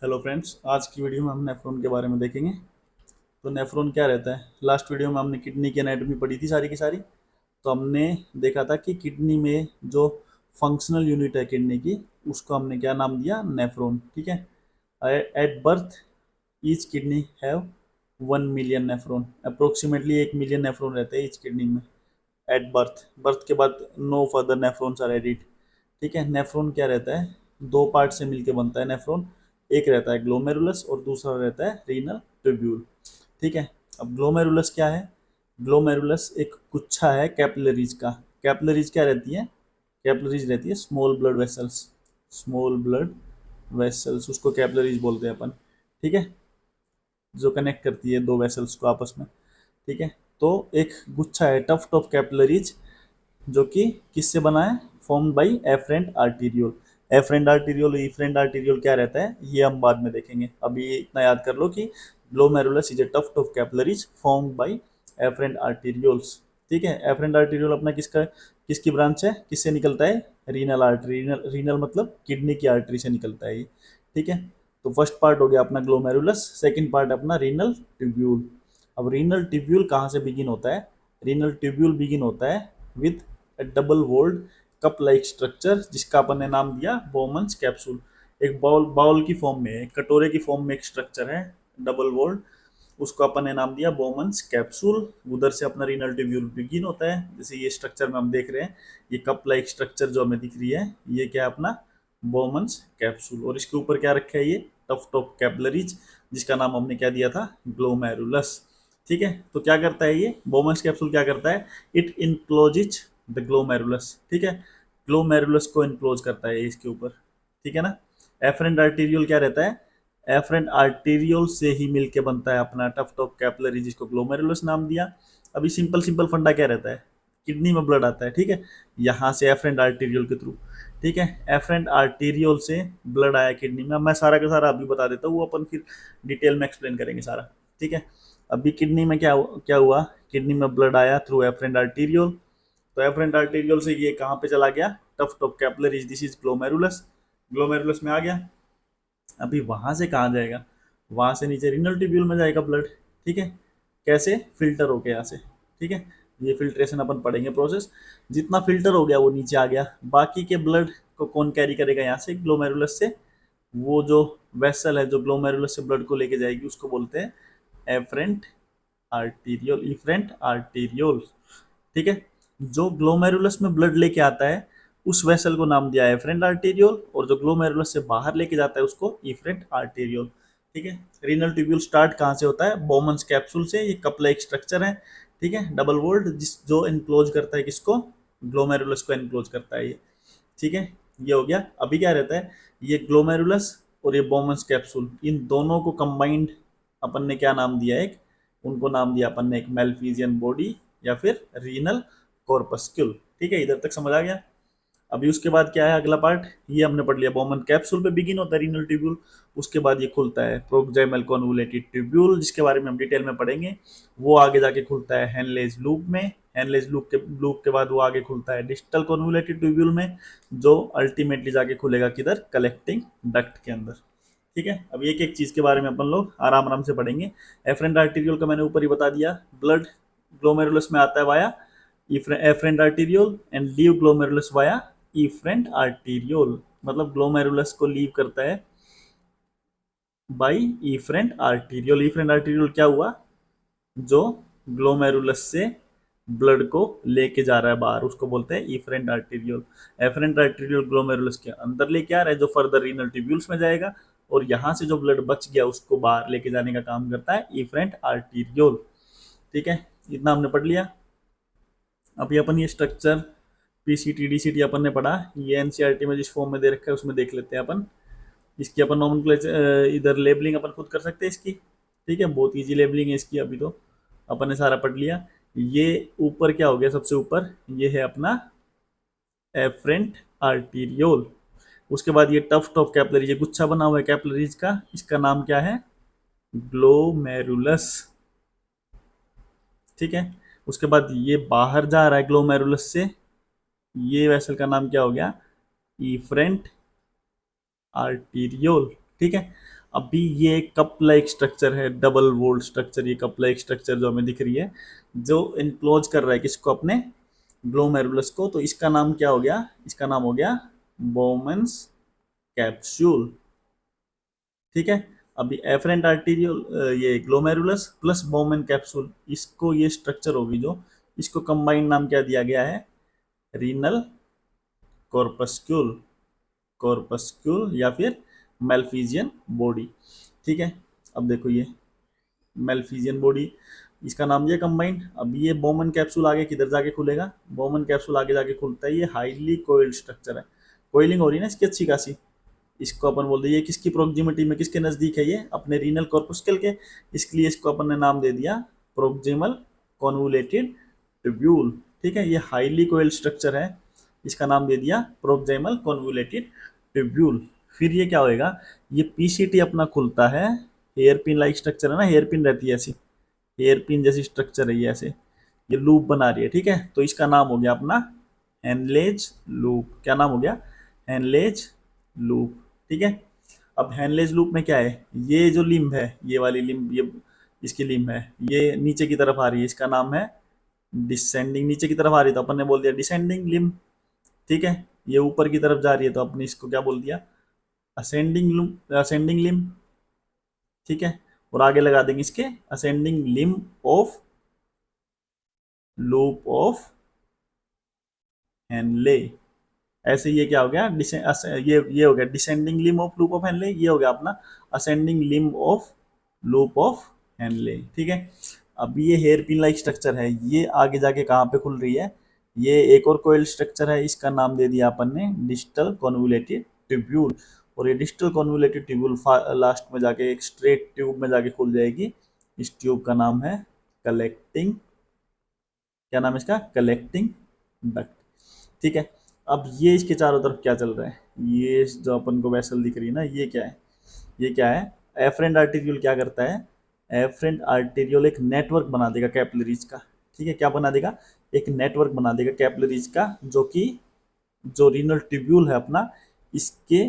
Hello friends, आज की video में हम नेफ्रॉन के बारे में देखेंगे। तो नेफ्रॉन क्या रहता है? लास्ट वीडियो में हमने किडनी की एनाटॉमी पढ़ी थी सारी की सारी। तो हमने देखा था कि किडनी में जो फंक्शनल यूनिट है किडनी की, उसको हमने क्या नाम दिया? नेफ्रॉन। ठीक है। At birth each kidney have 1 million nephron. Approximately 1 million nephron रहते हैं ईच किडनी में एट बर्थ। बर्थ के बाद no further nephrons are added. ठीक है। नेफ्रॉन क्या रहता है? दो पार्ट से मिलके बनता है नेफ्रॉन। एक रहता है ग्लोमेरुलस और दूसरा रहता है रीनल ट्यूब्यूल। ठीक है। अब ग्लोमेरुलस क्या है? ग्लोमेरुलस एक गुच्छा है कैपिलरीज का। कैपिलरीज क्या रहती है? कैपिलरीज रहती है small blood vessels. Small blood vessels, उसको कैपिलरीज बोलते हैं अपन। ठीक है। जो कनेक्ट करती है दो वेसल्स को आपस में। ठीक है। तो एक गुच्छा है टफ्ट ऑफ कैपिलरीज, जो कि किससे बना है? Formed by afferent arteriole. Afferent arteriole, efferent arteriole क्या रहता है ये हम बाद में देखेंगे। अभी इतना याद कर लो कि glomerulus is a tuft of capillaries formed by afferent arterioles. ठीक है। एफरेंट आर्टीरियोल अपना किसकी ब्रांच है? किससे निकलता है? Renal artery. रीनल रीनल मतलब किडनी की आर्टरी से निकलता है ये। ठीक है। तो फर्स्ट पार्ट हो गया अपना ग्लोमेरुलस, सेकंड पार्ट अपना रीनल ट्यूब्यूल। अब रीनल ट्यूब्यूल कहाँ से बिगिन होता है? रीनल ट्यूब्यूल बिगिन होता है with double walled cup like structure, जिसका अपन ने नाम दिया बोमन्स कैप्सूल। एक बाउल बाउल की फॉर्म में, एक कटोरे की फॉर्म में एक स्ट्रक्चर है डबल वोल्ड, उसको अपन ने नाम दिया बोमन्स कैप्सूल। उधर से अपना रीनल ट्यूब्यूल बिगिन होता है। जैसे ये स्ट्रक्चर में हम देख रहे हैं, ये कप लाइक स्ट्रक्चर जो हमें दिख रही है, ये क्या है? अपना बोमन्स कैप्सूल। और इसके ऊपर क्या रखा है? ये टफ्ट ऑफ कैपिलरीज, जिसका नाम हमने क्या दिया था? ग्लोमेरुलस। ठीक है। तो क्या करता है ये बोमन्स कैप्सूल? क्या करता है? It encloses the glomerulus. ठीक है। ग्लोमेरुलस को इनक्लोज करता है इसके ऊपर। ठीक है ना। एफरेंट आर्टीरियोल क्या रहता है? एफरेंट आर्टीरियोल से ही मिलके बनता है अपना टफ्ट ऑफ कैपिलरी, जिसको ग्लोमेरुलस नाम दिया। अभी सिंपल सिंपल फंडा क्या रहता है? किडनी में ब्लड आता है। ठीक है। यहाँ से एफरेंट आर्टीरियोल के थ्रू। ठीक है। एफरेंट आर्टीरियोल से ब्लड आया किडनी में। मैं सारा का सारा अभी बता देता हूँ, वो अपन फिर डिटेल में एक्सप्लेन करेंगे सारा। ठीक है। अभी किडनी में क्या क्या हुआ? किडनी में ब्लड आया थ्रू एफरेंट आर्टीरियोल। तो एफरेंट आर्टीरियोल से ये कहाँ पे चला गया? Tuft of capillaries, this is glomerulus. Glomerulus में आ गया। अभी वहां से कहाँ जाएगा? वहां से नीचे रीनल ट्यूब्यूल में जाएगा ब्लड। ठीक है। कैसे? फिल्टर होके यहाँ से। ठीक है। ये फिल्ट्रेशन अपन पढ़ेंगे प्रोसेस। जितना फिल्टर हो गया वो नीचे आ गया। बाकी के ब्लड को कौन कैरी करेगा? यहाँ से ग्लोमेरुलस से। वो जो वेसल है जो ग्लोमेरुलस से ब्लड को लेके जाएगी, उसको बोलते हैं एफरेंट आर्टीरियोल, इफरेंट आर्टीरियोल। ठीक है। जो ग्लोमेरुलस में ब्लड लेके आता है, उस वेसल को नाम दिया है एफरेंट आर्टीरियोल, और जो ग्लोमेरुलस से बाहर लेके जाता है उसको इफरेंट आर्टीरियोल। ठीक है। रीनल ट्यूब्यूल स्टार्ट कहाँ से होता है? बोमन्स कैप्सूल से। ये कप लाइक स्ट्रक्चर है। ठीक है। डबल वोल्ड, जिस जो इनक्लोज करता है किसको? ग्लोमेरुलस को इनक्लोज करता है ये। ठीक है। ये हो गया। अभी क्या रहता है? ये ग्लोमेरुलस और ये बोमन्स कैप्सूल, इन दोनों को कंबाइंड अपन ने क्या नाम दिया? एक उनको नाम दिया अपन ने एक मेल्फिजियन बॉडी या फिर रीनल कॉर्पस्क्यूल। ठीक है। इधर तक समझ आ गया। अभी उसके बाद क्या है अगला पार्ट? ये हमने पढ़ लिया बोमन कैप्सूल पे बिगिन होता है रीनल ट्यूब्यूल। उसके बाद ये खुलता है प्रोक्सिमल कॉन्वोलेटेड ट्यूब्यूल, जिसके बारे में हम डिटेल में पढ़ेंगे। वो आगे जाके खुलता है हेनलेज लूप में। हेनलेज लूप के बाद वो आगे खुलता है डिस्टल कॉन्वोलेटेड ट्यूब्यूल में, जो अल्टीमेटली जाके खुलेगा किधर? कलेक्टिंग डक्ट के अंदर। ठीक है। अब एक एक चीज के बारे में अपन लोग आराम आराम से पढ़ेंगे। एफरेंट आर्टीरियल का मैंने ऊपर ही बता दिया। ब्लड ग्लोमेरुलस में आता है via afferent arteriole and leave glomerulus via efferent arteriole. मतलब ग्लोमेरुलस को लीव करता है by efferent arteriole. Efferent arteriole क्या हुआ? जो ग्लोमेरुलस से ब्लड को लेके जा रहा है बाहर, उसको बोलते हैं efferent arteriole. Afferent arteriole glomerulus के अंदर लेके आ रहा है, जो फर्दर रीनल ट्यूब्यूल्स में जाएगा, और यहाँ से जो ब्लड बच गया उसको बाहर लेके जाने का काम करता है इफरेंट आर्टीरियोल। ठीक है। इतना हमने पढ़ लिया। अभी अपन ये स्ट्रक्चर पीसीटी डीसीटी अपन ने पढ़ा, ये एनसीईआरटी में जिस फॉर्म में दे रखा है उसमें देख लेते हैं अपन। इसकी अपन नॉमेनक्लेचर इधर लेबलिंग अपन खुद कर सकते हैं इसकी। ठीक है। बहुत इजी लेबलिंग है इसकी। अभी तो अपन ने सारा पढ़ लिया। ये ऊपर क्या हो गया? सबसे ऊपर ये है अपना एफरेंट आर्टीरियोल। उसके बाद ये टफ्ट ऑफ कैपिलरीज, ये गुच्छा बना हुआ है कैपिलरीज का, इसका नाम क्या है? ग्लोमेरुलस। ठीक है। उसके बाद ये बाहर जा रहा है ग्लोमेरुलस से, ये वेसल का नाम क्या हो गया? Efferent arteriole. ठीक है। अभी ये कप लाइक स्ट्रक्चर है, डबल वोल्ट स्ट्रक्चर, ये कप लाइक स्ट्रक्चर जो हमें दिख रही है, जो इनक्लोज कर रहा है किसको, अपने ग्लोमेरुलस को, तो इसका नाम क्या हो गया, इसका नाम हो गया बोमेन्स कैप्सूल। ठीक है, अभी एफरेंट आर्टीरियल ये ग्लोमेरुलस प्लस बोमेन कैप्सूल, इसको ये स्ट्रक्चर होगी जो, इसको कंबाइंड नाम क्या दिया गया है, रीनल कॉर्पस्क्यूल, कॉर्पस्क्यूल या फिर मेल्फिजियन बॉडी। ठीक है, अब देखो ये मेल्फिजियन बॉडी, इसका नाम ये कंबाइंड। अब ये बोमन कैप्सूल आगे किधर जाके खुलेगा, बोमन कैप्सूल आगे जाके खुलता है, ये हाईली कोइल्ड स्ट्रक्चर है, कोइलिंग हो रही है ना इसकी अच्छी खासी। इसको अपन बोलते हैं, ये किसकी प्रोक्सिमिटी में, किसके नज़दीक है, ये अपने रीनल कॉर्पस्कल के, इसलिए इसको अपन ने नाम दे दिया प्रोक्सिमल कॉन्वुलेटेड ट्यूब्यूल। ठीक है, ये हाईली कोइल्ड स्ट्रक्चर है, इसका नाम दे दिया प्रोक्सिमल कॉन्वुलेटेड ट्यूब्यूल। फिर ये क्या होएगा, ये पीसीटी अपना खुलता है, हेयर पिन लाइक स्ट्रक्चर है ना, हेयर पिन रहती है ऐसी, हेयर पिन जैसी स्ट्रक्चर है ये ऐसे, ये लूप बना रही है। ठीक है, तो इसका नाम हो गया अपना हेनलेज लूप। क्या नाम हो गया, हेनलेज लूप। ठीक है, अब हेनलेज लूप में क्या है, ये जो लिम्ब है, ये वाली लिम्ब, ये इसकी लिम्ब है, ये नीचे की तरफ आ रही है, इसका नाम है डिसेंडिंग, नीचे की तरफ आ रही है तो अपन ने बोल दिया डिसेंडिंग लिम्ब। ठीक है, ये ऊपर की तरफ जा रही है तो अपने इसको क्या बोल दिया, असेंडिंग लिम्ब, असेंडिंग लिम्ब। ठीक है, और आगे लगा देंगे इसके ascending limb of loop of Henle. ऐसे ये क्या हो गया, ये हो गया descending limb of loop of Henle, ये हो गया अपना ascending limb of loop of Henle. ठीक है, अब ये हेयर पिन लाइक स्ट्रक्चर है, ये आगे जाके कहाँ पे खुल रही है, ये एक और कोयल स्ट्रक्चर है, इसका नाम दे दिया अपन ने डिस्टल कॉन्वुलेटेड ट्यूब्यूल। और ये डिस्टल कॉन्वुलेटेड ट्यूब्यूल लास्ट में जाके एक स्ट्रेट ट्यूब में जाके खुल जाएगी, इस ट्यूब का नाम है कलेक्टिंग, क्या नाम है इसका, कलेक्टिंग डक्ट। ठीक है, अब ये इसके चारों तरफ क्या चल रहा है, ये जो अपन को वेसल दिख रही है ना, ये क्या है, ये क्या है, एफरेंट आर्टीरियल क्या करता है, एफरेंट आर्टीरियल एक नेटवर्क बना देगा कैपिलरीज का। ठीक है, क्या बना देगा, एक नेटवर्क बना देगा कैपिलरीज का, जो कि जो रीनल ट्यूब्यूल है अपना, इसके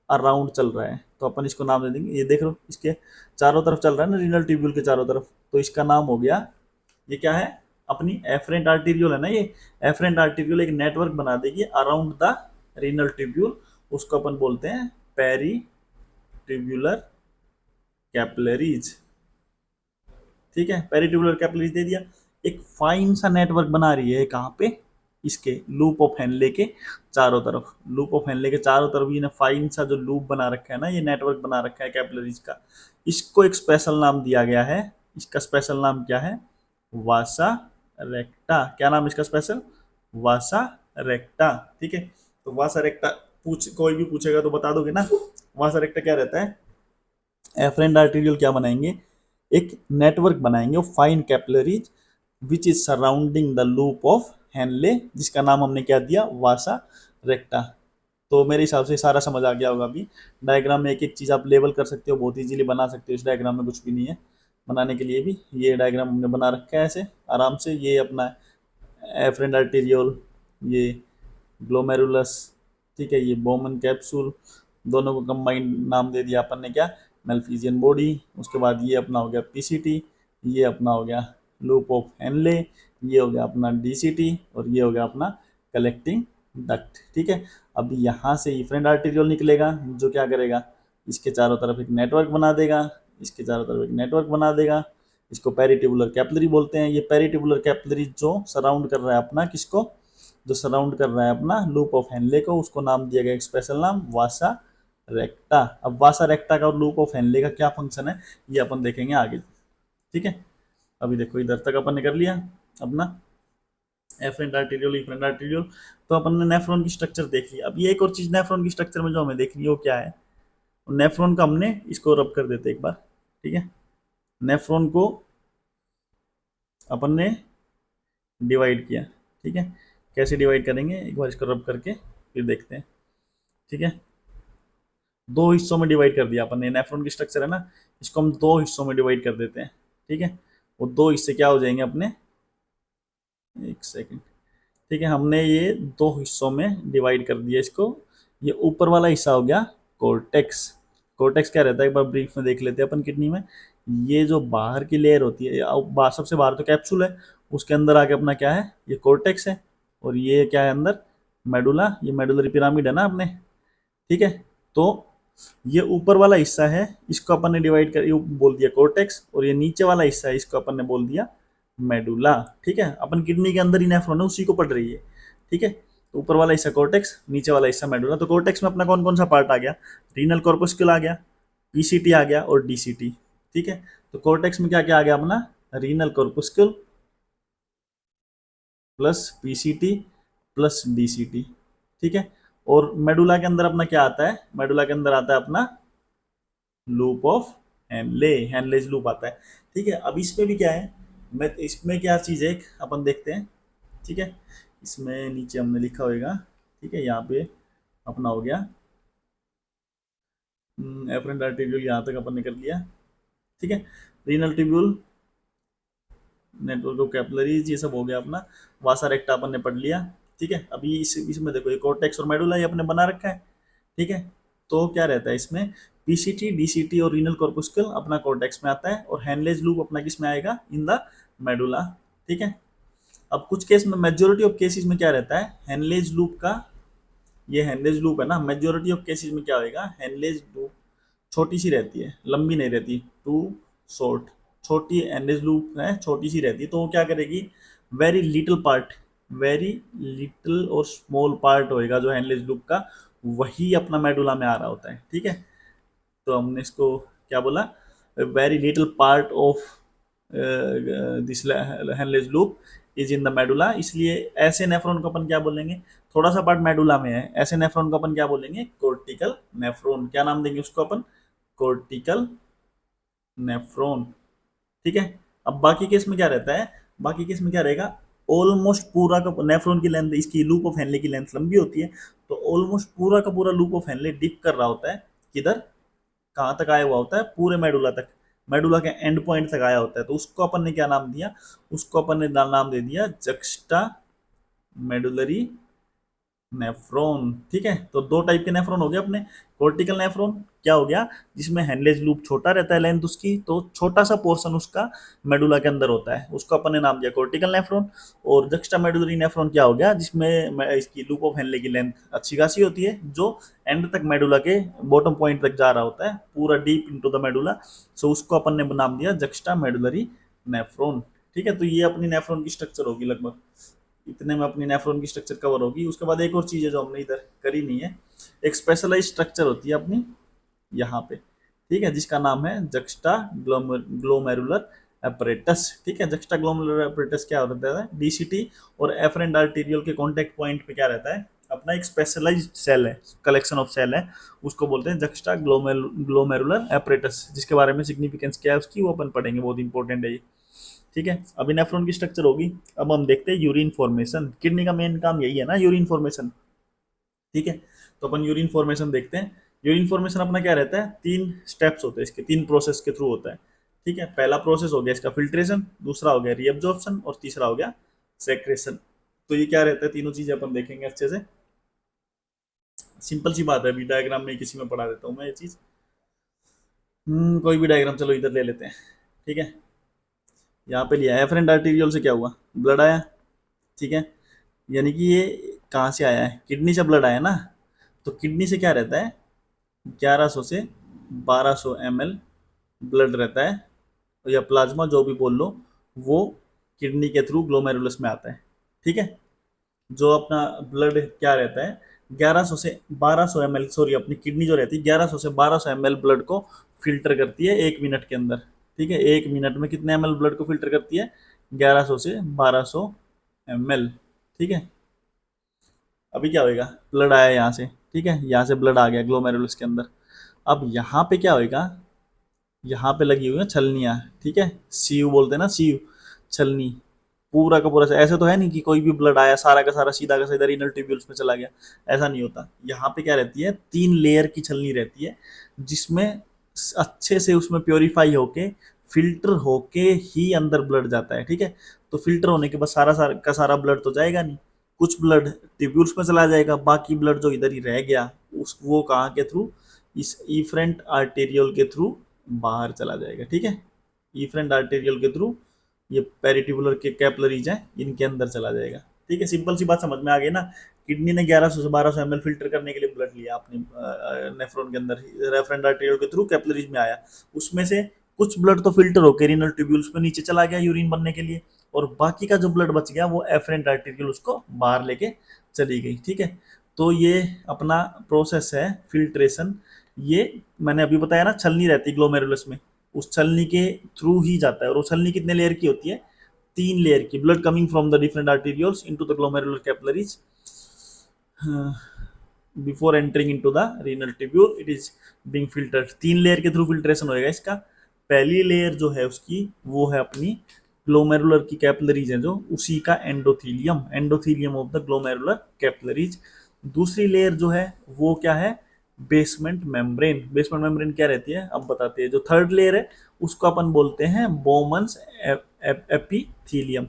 अराउंड चल रहा है, तो अपन इसको नाम दे देंगे, ये देख लो इसके चारों तरफ चल रहा है ना, रीनल ट्यूब्यूल के चारों तरफ, तो इसका नाम हो गया, ये क्या है, अपनी एफरेंट आर्टीरियल है ना, ये एफरेंट आर्टीरियल एक नेटवर्क बना देगी अराउंड द रीनल ट्यूब्यूल, उसको अपन बोलते हैं पेरी ट्यूब्यूलर कैपिलरीज। ठीक है, पेरी ट्यूब्यूलर कैपिलरीज दे दिया, एक फाइन सा नेटवर्क बना रही है कहाँ पे, इसके लूप ऑफ हेनले के चारों तरफ, लूप ऑफ हेनले के चारों तरफ ये फाइन सा जो लूप बना रखा है ना, ये नेटवर्क बना रखा है कैपिलरीज का, इसको एक स्पेशल नाम दिया गया है, इसका स्पेशल नाम क्या है, वासा रेक्टा। क्या नाम इसका स्पेशल, वासा रेक्टा। ठीक है, तो वासा रेक्टा पूछ, कोई भी पूछेगा तो बता दोगे ना, वासा रेक्टा क्या रहता है, एफरेंट आर्टीरियल क्या बनाएंगे, एक नेटवर्क बनाएंगे fine capillaries which is surrounding the loop of Henle, जिसका नाम हमने क्या दिया, वासा रेक्टा। तो मेरे हिसाब से सारा समझ आ गया होगा। अभी डायग्राम में एक एक चीज़ आप लेबल कर सकते हो, बहुत इजीली बना सकते हो, इस डायग्राम में कुछ भी नहीं है बनाने के लिए भी, ये डायग्राम हमने बना रखा है ऐसे आराम से, ये अपना एफरेंट आर्टीरियल, ये ग्लोमेरुलस, ठीक है, ये बोमन कैप्सूल, दोनों को कंबाइंड नाम दे दिया अपन ने क्या, मेल्फिजियन बॉडी। उसके बाद ये अपना हो गया पीसीटी, ये अपना हो गया लूप ऑफ हेनले, ये हो गया अपना डीसीटी, और ये हो गया अपना कलेक्टिंग डक्ट। ठीक है, अब यहाँ से इफरेंट आर्टीरियल निकलेगा, जो क्या करेगा, इसके चारों तरफ एक नेटवर्क बना देगा, इसके चारों तरफ एक नेटवर्क बना देगा, इसको पेरिट्यूबुलर कैपिलरी बोलते हैं। ये पेरिट्यूबुलर कैपिलरी जो सराउंड कर रहा है अपना किसको, जो सराउंड कर रहा है अपना लूप ऑफ हेनले को, उसको नाम दिया गया एक स्पेशल नाम, वासा रेक्टा। अब वासा रेक्टा का और लूप ऑफ हेनले का क्या फंक्शन है, ये अपन देखेंगे आगे। ठीक है, अभी देखो इधर तक अपन ने कर लिया अपना एफरेंट आर्टीरियल इफरेंट आर्टीरियल, तो अपन ने नेफ्रॉन की स्ट्रक्चर देख ली। अब ये एक और चीज नेफ्रॉन की स्ट्रक्चर में जो हमें देखनी है वो क्या है, नेफ्रॉन का हमने इसको रब कर देते एक बार। ठीक है, नेफ्रॉन को अपन ने डिवाइड किया। ठीक है, कैसे डिवाइड करेंगे, एक बार इसको रब करके फिर देखते हैं। ठीक है, दो हिस्सों में डिवाइड कर दिया अपन ने, नेफ्रॉन की स्ट्रक्चर है ना, इसको हम दो हिस्सों में डिवाइड कर देते हैं। ठीक है, वो दो हिस्से क्या हो जाएंगे अपने, एक सेकंड। ठीक है, हमने ये दो हिस्सों में डिवाइड कर दिया इसको, ये ऊपर वाला हिस्सा हो गया कोर्टेक्स, कोर्टेक्स क्या रहता है एक बार ब्रीफ में देख लेते हैं अपन किडनी में। ये जो बाहर की लेयर होती है, सबसे बाहर तो कैप्सूल है, उसके अंदर आके अपना क्या है, ये कोर्टेक्स है, और ये क्या है अंदर, मेडुला, ये मेडुलरी पिरामिड है ना अपने, ठीक है। तो ये ऊपर वाला हिस्सा है, इसको अपन ने डिवाइड कर बोल दिया कोर्टेक्स, और ये नीचे वाला हिस्सा है, इसको अपन ने बोल दिया मेडुला, ठीक है। अपन किडनी के अंदर ही नेफ्रॉन है, उसी को पढ़ रही है, ठीक है। तो ऊपर वाला हिस्सा कोर्टेक्स, नीचे वाला हिस्सा मेडुला। तो कोर्टेक्स में अपना कौन कौन सा पार्ट आ गया, रीनल कॉर्पस्कुल आ गया, पीसीटी आ गया और डीसीटी, ठीक है। तो कोर्टेक्स में क्या क्या आ गया अपना, renal corpuscle plus PCT plus DCT, ठीक है। और मेडुला के अंदर अपना क्या आता है, मेडुला के अंदर आता है अपना loop of Henle, Henle's loop आता है, ठीक है। अब इसमें भी क्या है, मैं इसमें क्या चीज़ है अपन देखते हैं, ठीक है। इसमें नीचे हमने लिखा होगा, ठीक है, यहाँ पे अपना हो गया एफरेंट आर्टेरियल, यहाँ तक अपन ने कर लिया, ठीक है। Renal tubule, network of capillaries, ये सब हो गया अपना। वासा रेक्टा अपन ने पढ़ लिया, ठीक है। अभी इसमें देखो ये कोर्टेक्स और मेडुला ये अपने बना रखा है, ठीक है। तो क्या रहता है इसमें, पीसीटी डीसीटी और रीनल कॉर्पस्कल अपना कोर्टेक्स में आता है, और हैनलेज लूप अपना किस में आएगा, इन द मेडुला, ठीक है। अब कुछ केस में, मेजोरिटी ऑफ केसेस में क्या रहता है, हैनलेज लूप का, ये हैनलेज लूप है ना, मेजोरिटी ऑफ केसेस में क्या होएगा, हैनलेज लूप छोटी सी रहती है, लंबी नहीं रहती, टू शॉर्ट, छोटी हैनलेज लूप है, छोटी सी रहती है। तो वो क्या करेगी, very little part, very little और स्मॉल पार्ट होएगा जो हैनलेज लूप का, वही अपना मेडुला में आ रहा होता है, ठीक है। तो हमने इसको क्या बोला, very little part of this Henle's loop is in the medulla, इसलिए ऐसे नेफ्रॉन को अपन क्या बोलेंगे, थोड़ा सा पार्ट मेडुला में है, ऐसे नेफ्रॉन को अपन क्या बोलेंगे, कोर्टिकल नेफ्रॉन, क्या नाम देंगे उसको अपन, कोर्टिकल नेफ्रॉन, ठीक है। अब बाकी केस में क्या रहता है, बाकी केस में क्या रहेगा, ऑलमोस्ट पूरा का नेफ्रॉन की लेंथ, इसकी लूप ऑफ हेनले की लेंथ लंबी होती है, तो ऑलमोस्ट पूरा का पूरा लूप ऑफ हेनले डिप कर रहा होता है, किधर, कहाँ तक आया हुआ होता है, पूरे मेडुला तक, मेडुला के एंड पॉइंट तक आया होता है। तो उसको अपन ने क्या नाम दिया, उसको अपन ने नाम दे दिया जक्स्टा मेडुलरी नेफ्रॉन, ठीक है। तो दो टाइप के नेफ्रॉन हो गए अपने, कोर्टिकल नेफ्रॉन क्या हो गया, जिसमें हैनलेज लूप छोटा रहता है लेंथ उसकी, तो छोटा सा पोर्शन उसका मेडुला के अंदर होता है, उसको अपन ने नाम दिया कोर्टिकल नेफ्रॉन। और जक्स्टा मेडुलरी नेफ्रॉन क्या हो गया, जिसमें इसकी लूप ऑफ हेनले की लेंथ अच्छी खासी होती है, जो एंड तक मेडुला के बॉटम पॉइंट तक जा रहा होता है, पूरा डीप इनटू द मेडुला, सो उसको अपन ने नाम दिया जक्स्टा मेडुलरी नेफ्रॉन, ठीक है। तो ये अपनी नेफ्रॉन की स्ट्रक्चर होगी, लगभग इतने में अपनी नेफ्रॉन की स्ट्रक्चर कवर होगी। उसके बाद एक और चीज़ है जो हमने इधर करी नहीं है, एक स्पेशलाइज स्ट्रक्चर होती है अपनी यहाँ पे, ठीक है, जिसका नाम है जक्स्टा ग्लोमेरुलर एपरेटस, ठीक है। जक्स्टा ग्लोमेरुलर एपरेटस क्या होता है, डीसीटी और एफरेंट आर्टेरियल के कॉन्टेक्ट पॉइंट पे क्या रहता है, अपना एक स्पेशलाइज्ड सेल है, कलेक्शन ऑफ सेल है, उसको बोलते हैं जक्स्टा ग्लोमेरुलर एपरेटस, जिसके बारे में सिग्निफिकेंस क्या है उसकी वो अपन पढ़ेंगे, बहुत इंपॉर्टेंट है ये, ठीक है। अभी नेफ्रॉन की स्ट्रक्चर होगी। अब हम देखते हैं यूरिन फॉर्मेशन, किडनी का मेन काम यही है ना, यूरिन फॉर्मेशन, ठीक है। तो अपन यूरिन फॉर्मेशन देखते हैं। यूरिन फॉर्मेशन अपना क्या रहता है, तीन स्टेप्स होते हैं इसके, तीन प्रोसेस के थ्रू होता है, ठीक है। पहला प्रोसेस हो गया इसका फिल्ट्रेशन, दूसरा हो गया रीअब्जॉर्प्शन, और तीसरा हो गया सेक्रेशन। तो ये क्या रहता है, तीनों चीजें अपन देखेंगे अच्छे से, सिंपल सी बात है, अभी डायग्राम में किसी में पढ़ा देता हूँ मैं ये चीज। कोई भी डायग्राम चलो इधर ले लेते हैं, ठीक है। यहाँ पे लिया एफरेंट आर्टीरियल से क्या हुआ, ब्लड आया, ठीक है। यानी कि ये कहाँ से आया है, किडनी से ब्लड आया ना। तो किडनी से क्या रहता है, 1100 से 1200 ml ब्लड रहता है, या प्लाज्मा जो भी बोल लो, वो किडनी के थ्रू ग्लोमेरुलस में आता है, ठीक है। जो अपना ब्लड क्या रहता है, 1100 से 1200 ml, सॉरी अपनी किडनी जो रहती है 1100 से 1200 ml ब्लड को फिल्टर करती है 1 मिनट के अंदर, ठीक है। 1 मिनट में कितने ml ब्लड को फिल्टर करती है, 1100 से 1200 ml, ठीक है। अभी क्या होएगा, ब्लड आया यहाँ से, ठीक है, यहाँ से ब्लड आ गया ग्लोमेरुलस के अंदर। अब यहाँ पे क्या होएगा, यहाँ पे लगी हुई है छलनियाँ, ठीक है, सीयू बोलते हैं ना, सीयू, छलनी, पूरा का पूरा ऐसे तो है नहीं कि कोई भी ब्लड आया सारा का सारा सीधा का सीधा रीनल ट्यूब्यूल्स में चला गया, ऐसा नहीं होता। यहाँ पे क्या रहती है, 3 लेयर की छलनी रहती है, जिसमें अच्छे से उसमें प्योरीफाई होके फिल्टर होके ही अंदर ब्लड जाता है, ठीक है। तो फिल्टर होने के बाद सारा सारा का सारा ब्लड तो जाएगा नहीं, कुछ ब्लड ट्यूब्यूल्स में चला जाएगा, बाकी ब्लड जो इधर ही रह गया उस वो कहाँ के थ्रू, इस इफरेंट आर्टेरियल के थ्रू बाहर चला जाएगा। ठीक है, इफरेंट आर्टेरियल के थ्रू ये पेरिट्यूबुलर के कैपिलरीज हैं, इनके अंदर चला जाएगा। ठीक है, सिंपल सी बात समझ में आ गई ना। किडनी ने 1100 से 1200 ml फिल्टर करने के लिए ब्लड लिया अपनी नेफ्रॉन के अंदर, रेफरेंट आर्टेरियल के थ्रू कैपिलरीज में आया, उसमें से कुछ ब्लड तो फिल्टर होकर रीनल ट्यूब्यूल्स में नीचे चला गया यूरिन बनने के लिए, और बाकी का जो ब्लड बच गया वो एफरेंट आर्टेरियल उसको बाहर लेके चली गई। ठीक है, तो ये अपना प्रोसेस है फिल्ट्रेशन। ये मैंने अभी बताया ना, छलनी रहती है ग्लोमेरुलस में, उस छलनी के थ्रू ही जाता है। और वो छलनी कितने लेयर की होती है? 3 लेयर की। Blood coming from the different arterioles into the glomerular capillaries before entering into the renal tubule it is being filtered. 3 layer के थ्रू फिल्ट्रेशन होएगा इसका। पहली लेयर जो है उसकी वो है अपनी ग्लोमेरुलर की कैपिलरीज है जो, उसी का endothelium, endothelium of the glomerular capillaries. दूसरी लेयर जो है वो क्या है? Basement membrane. बेसमेंट मेम्ब्रेन क्या रहती है अब बताते हैं। जो थर्ड लेयर है उसको अपन बोलते हैं बोमन्स एपिथीलियम।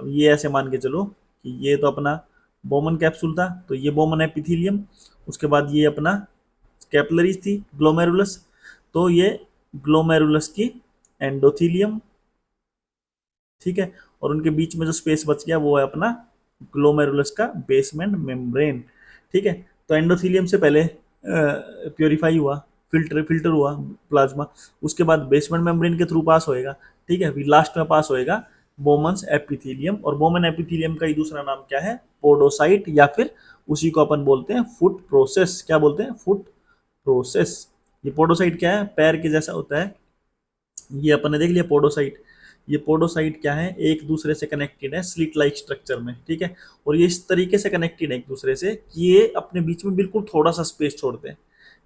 अब ये ऐसे मान के चलो कि ये तो अपना बोमन कैप्सूल था, तो ये बोमन एपिथीलियम, उसके बाद ये अपना कैपिलरीज थी ग्लोमेरुलस, तो ये ग्लोमेरुलस की एंडोथीलियम। ठीक है, और उनके बीच में जो स्पेस बच गया वो है अपना ग्लोमेरुलस का बेसमेंट मेम्ब्रेन। ठीक है, तो एंडोथीलियम से पहले प्योरीफाई हुआ, फिल्टर हुआ प्लाज्मा, उसके बाद बेसमेंट मेम्ब्रेन के थ्रू पास होएगा। ठीक है, फिर लास्ट में पास होएगा बोमन्स एपिथीलियम। और बोमन एपिथीलियम का ही दूसरा नाम क्या है? पोडोसाइट, या फिर उसी को अपन बोलते हैं फुट प्रोसेस। क्या बोलते हैं? Foot process. ये पोडोसाइट क्या है? पैर के जैसा होता है। ये अपन ने देख लिया पोडोसाइट। ये पोडोसाइट क्या है? एक दूसरे से कनेक्टेड है स्लिट लाइक स्ट्रक्चर में। ठीक है, और ये इस तरीके से कनेक्टेड है एक दूसरे से कि ये अपने बीच में बिल्कुल थोड़ा सा स्पेस छोड़ते हैं।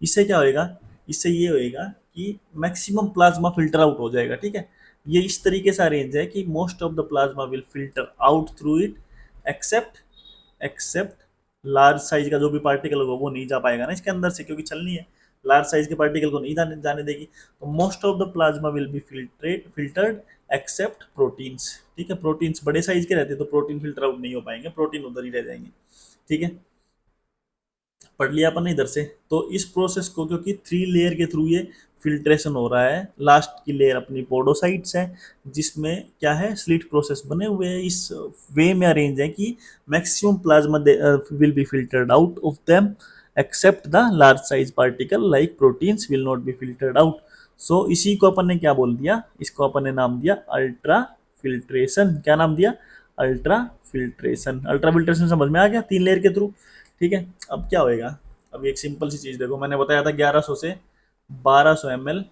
इससे क्या होएगा? इससे ये होएगा कि मैक्सिमम प्लाज्मा फिल्टर आउट हो जाएगा। ठीक है, ये इस तरीके से अरेंज है कि most of the plasma will filter out through it, except except large size का जो भी पार्टिकल होगा वो नहीं जा पाएगा ना इसके अंदर से, क्योंकि चलनी है, लार्ज साइज के पार्टिकल को नहीं जाने देगी। तो most of the plasma will be filtered except proteins. ठीक है, प्रोटीन्स बड़े साइज के रहते हैं तो प्रोटीन फिल्टर आउट नहीं हो पाएंगे, प्रोटीन उधर ही रह जाएंगे। ठीक है, पढ़ लिया अपन इधर से। तो इस प्रोसेस को, क्योंकि 3 लेयर के थ्रू ये फिल्ट्रेशन हो रहा है, लास्ट की लेयर अपनी पोडोसाइट्स है जिसमें क्या है? स्लिट प्रोसेस बने हुए हैं, इस वे में अरेंज है कि maximum plasma will be filtered out of them except the large size particle like proteins will not be filtered out. So इसी को अपन ने क्या बोल दिया? इसको अपन ने नाम दिया अल्ट्रा फिल्ट्रेशन। क्या नाम दिया? Ultra filtration. अल्ट्रा फिल्ट्रेशन समझ में आ गया? 3 लेयर के थ्रू। ठीक है, अब क्या होएगा? अब एक सिंपल सी चीज देखो, मैंने बताया था 1100 से 1200 ml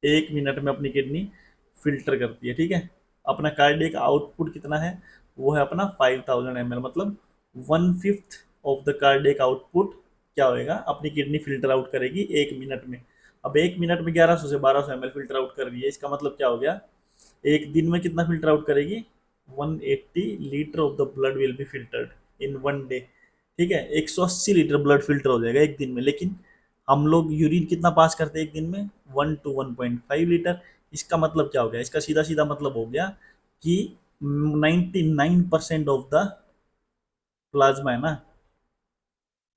1 मिनट में अपनी किडनी फिल्टर करती है। ठीक है, अपना कार्डियक आउटपुट कितना है? वो है अपना 5000 ml, मतलब 1/5 ऑफ द कार्डियक आउटपुट क्या होएगा? अपनी किडनी फिल्टर आउट करेगी 1 मिनट में। अब 1 मिनट में 1100 से 1200 ml फिल्टर आउट कर रही है, इसका मतलब क्या हो गया? एक दिन में कितना फिल्टर आउट करेगी? 180 litre of the blood will be filtered in 1 day. ठीक है, 180 लीटर ब्लड फिल्टर हो जाएगा एक दिन में। लेकिन हम लोग यूरिन कितना पास करते हैं एक दिन में? 1 to 1.5 लीटर। इसका मतलब क्या हो गया? इसका सीधा सीधा मतलब हो गया कि 99% ऑफ द प्लाज्मा है ना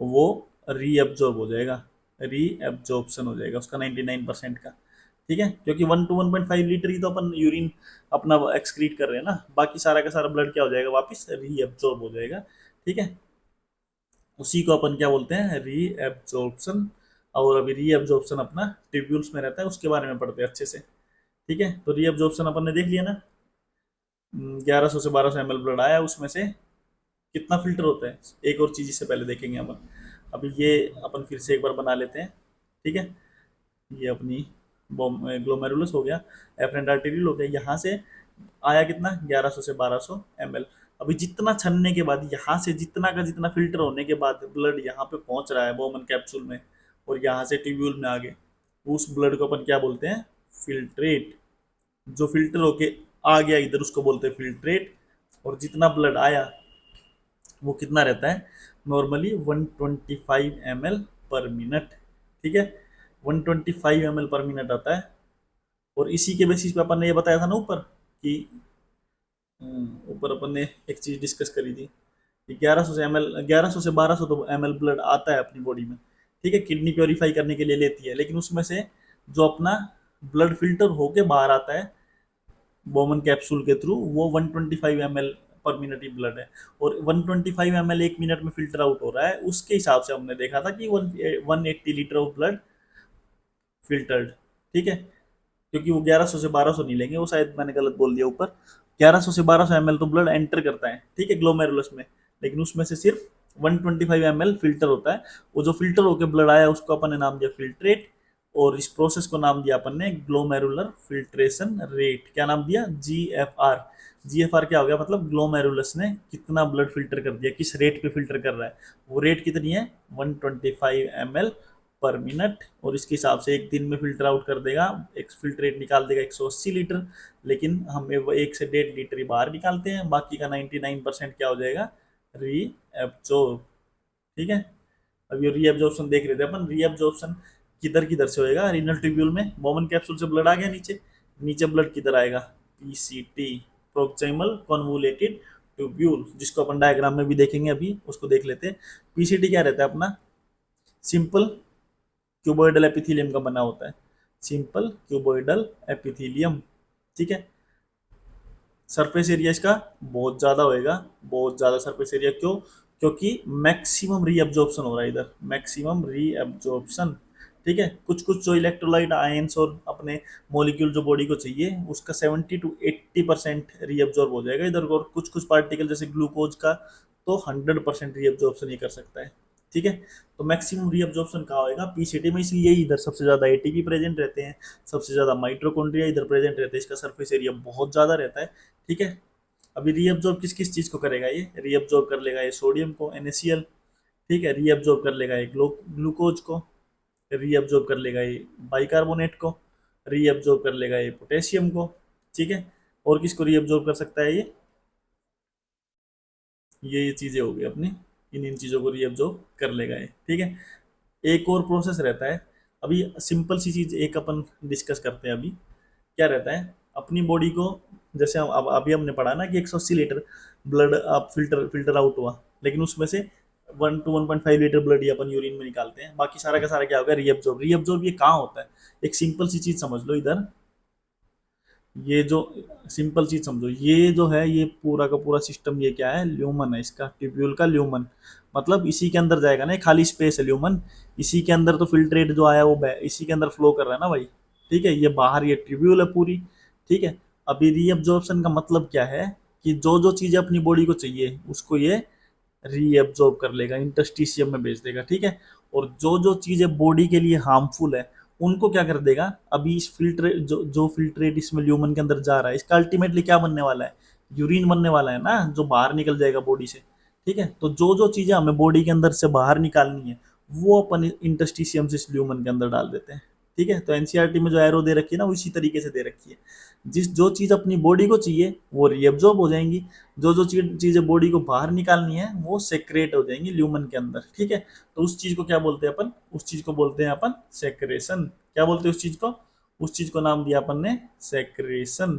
वो रीअब्जॉर्ब हो जाएगा, रीअब्जॉर्प्शन हो जाएगा उसका 99% का। ठीक है, क्योंकि 1 to 1.5 लीटर ही तो अपन यूरिन अपना एक्सक्रीट कर रहे हैं ना, बाकी सारा का सारा ब्लड क्या हो जाएगा? वापस रीअब्जॉर्ब हो जाएगा। ठीक है, उसी को अपन क्या बोलते हैं? रीएब्जॉर्प्शन। और अभी रीएब्जॉर्प्शन अपना ट्यूब्यूल्स में रहता है, उसके बारे में पढ़ते हैं अच्छे से। ठीक है, तो रीएब्जॉर्प्शन अपन ने देख लिया ना। 1100 से 1200 ml ब्लड आया, उसमें से कितना फिल्टर होता है? एक और चीज इससे पहले देखेंगे अपन। अभी ये अपन फिर से एक बार बना लेते हैं। ठीक है, ये अपनी ग्लोमेरुलस हो गया, एफरेंट आर्टेरियल हो गया, यहाँ से आया कितना? 1100 से 1200 ml। अभी जितना छनने के बाद, यहाँ से जितना का जितना फिल्टर होने के बाद ब्लड यहाँ पे पहुंच रहा है बोमन कैप्सूल में, और यहाँ से ट्यूब्यूल में आगे, उस ब्लड को अपन क्या बोलते हैं? फिल्ट्रेट। जो फिल्टर होके आ गया इधर उसको बोलते हैं फिल्ट्रेट। और जितना ब्लड आया वो कितना रहता है? नॉर्मली 125 ml पर मिनट। ठीक है, 125 ml पर मिनट आता है। और इसी के बेसिस पे अपन ने ये बताया था ना ऊपर कि ऊपर अपन ने एक चीज डिस्कस करी थी कि 1100 से 1200 तो ml ब्लड आता है अपनी बॉडी में। ठीक है, किडनी प्योरीफाई करने के लिए लेती है, लेकिन उसमें से जो अपना ब्लड फिल्टर होके बाहर आता है बोमन कैप्सूल के थ्रू, वो 125 ml पर मिनट ही ब्लड है, और 125 ml एक मिनट में फिल्टर आउट हो रहा है। उसके हिसाब से हमने देखा था कि 180 लीटर ऑफ ब्लड फिल्टर्ड। ठीक है, क्योंकि वो 1100 से 1200 नहीं लेंगे, वो शायद मैंने गलत बोल दिया ऊपर, 1100 से 1200 ml तो ब्लड एंटर करता है, ठीक है, ग्लोमेरुलस में, लेकिन उसमें से सिर्फ 125 ml फिल्टर होता है। वो जो फिल्टर होकर ब्लड आया उसको अपन ने नाम दिया फिल्ट्रेट, और इस प्रोसेस को नाम दिया अपन ने ग्लोमेरुलर फिल्ट्रेशन रेट। क्या नाम दिया? GFR। GFR क्या हो गया? मतलब ग्लोमेरुलस ने कितना ब्लड फिल्टर कर दिया, किस रेट पे फिल्टर कर रहा है, वो रेट कितनी है? 125 ml पर मिनट, और इसके हिसाब से एक दिन में फिल्टर आउट कर देगा, एक फिल्टर रेट निकाल देगा 180 लीटर, लेकिन हमें वो 1 से 1.5 लीटर ही बाहर निकालते हैं, बाकी का 99% क्या हो जाएगा? रीएब्जॉर्ब। ठीक है, अब ये रीएब्जॉर्प्शन देख रहे थे अपन, रीएब्जॉर्प्शन किधर किधर से होएगा? रीनल ट्यूब्यूल में, बोमन कैप्सूल से ब्लड आ गया नीचे, नीचे ब्लड किधर आएगा? पीसीटी, प्रोक्सिमल कॉन्वोलेटेड ट्यूब्यूल, जिसको अपन डायग्राम में भी देखेंगे, अभी उसको देख लेते हैं। पीसीटी क्या रहता है अपना? सिंपल क्यूबोइडल एपिथेलियम का बना होता है, सिंपल क्यूबोइडल एपिथेलियम। ठीक है, सरफेस एरिया इसका बहुत ज़्यादा होएगा, बहुत ज़्यादा सरफेस एरिया। क्यों? क्योंकि मैक्सिमम रीअब्जॉर्प्शन हो रहा है इधर, मैक्सिमम रीअब्जॉर्प्शन। ठीक है, कुछ कुछ जो इलेक्ट्रोलाइट आयंस और अपने मॉलिक्यूल जो बॉडी को चाहिए, उसका 70 to 80% रीअब्जॉर्ब हो जाएगा इधर, और कुछ कुछ पार्टिकल जैसे ग्लूकोज का तो 100% रीअब्जॉर्प्शन ही कर सकता है। ठीक है, तो मैक्सिमम रीअब्जॉर्प्शन कहाँ होएगा? पीसीटी में, इसलिए इधर सबसे ज़्यादा एटीपी प्रेजेंट रहते हैं, सबसे ज़्यादा माइट्रोकॉन्ड्रिया इधर प्रेजेंट रहते हैं, इसका सरफेस एरिया बहुत ज़्यादा रहता है। ठीक है, अभी रीअब्जॉर्ब किस किस चीज़ को करेगा? ये रीअब्जॉर्ब कर लेगा ये सोडियम को, NaCl। ठीक है, रीअब्जॉर्ब कर लेगा ये ग्लूकोज को, रीअब्जॉर्ब कर लेगा ये बाइकार्बोनेट को, रीअब्जॉर्ब कर लेगा ये पोटेशियम को। ठीक है, और किसको रीअब्जॉर्ब कर सकता है ये चीज़ें हो गई अपनी, इन चीज़ों को रीअब्जॉर्ब कर लेगा ये। ठीक है, एक और प्रोसेस रहता है, अभी सिंपल सी चीज़ एक अपन डिस्कस करते हैं अभी। क्या रहता है अपनी बॉडी को, जैसे अब अभी हमने पढ़ा ना कि 180 लीटर ब्लड आप फिल्टर फिल्टर आउट हुआ, लेकिन उसमें से 1 to 1.5 litre blood he upon urine में निकालते हैं, बाकी सारा का सारा क्या होगा? रीअब्जॉर्ब। रीअब्जॉर्ब ये कहाँ होता है? एक सिंपल सी चीज समझ लो इधर, ये जो सिंपल चीज समझो, ये जो है ये पूरा का पूरा सिस्टम, ये क्या है? ल्यूमन है इसका, ट्यूब्यूल का ल्यूमन, मतलब इसी के अंदर जाएगा ना, खाली स्पेस है ल्यूमन, इसी के अंदर तो फिल्ट्रेट जो आया वो इसी के अंदर फ्लो कर रहा है ना भाई। ठीक है, ये बाहर ये ट्यूब्यूल है पूरी। ठीक है, अभी रीअब्जॉर्प्शन का मतलब क्या है? कि जो जो चीज़ें अपनी बॉडी को चाहिए उसको ये रीएब्जॉर्ब कर लेगा, इंटरस्टिशियम में भेज देगा। ठीक है, और जो जो चीज़ें बॉडी के लिए हार्मफुल है उनको क्या कर देगा? अभी इस फिल्ट्रेट जो फिल्ट्रेट इसमें ल्यूमन के अंदर जा रहा है, इसका अल्टीमेटली क्या बनने वाला है? यूरिन बनने वाला है ना, जो बाहर निकल जाएगा बॉडी से। ठीक है, तो जो जो चीज़ें हमें बॉडी के अंदर से बाहर निकालनी है वो अपन इंटरस्टिशियम से इस ल्यूमन के अंदर डाल देते हैं। ठीक है, तो एनसीईआरटी में जो एरो दे रखी है ना, वो इसी तरीके से दे रखी है, जिस जो चीज़ अपनी बॉडी को चाहिए वो रीअब्जॉर्ब हो जाएंगी, जो जो चीज़ें बॉडी को बाहर निकालनी है वो सेक्रेट हो जाएंगी ल्यूमन के अंदर। ठीक है, तो उस चीज़ को क्या बोलते हैं अपन? उस चीज़ को बोलते हैं अपन सेक्रेशन। क्या बोलते हैं उस चीज़ को? उस चीज़ को नाम दिया अपन ने सेक्रेशन।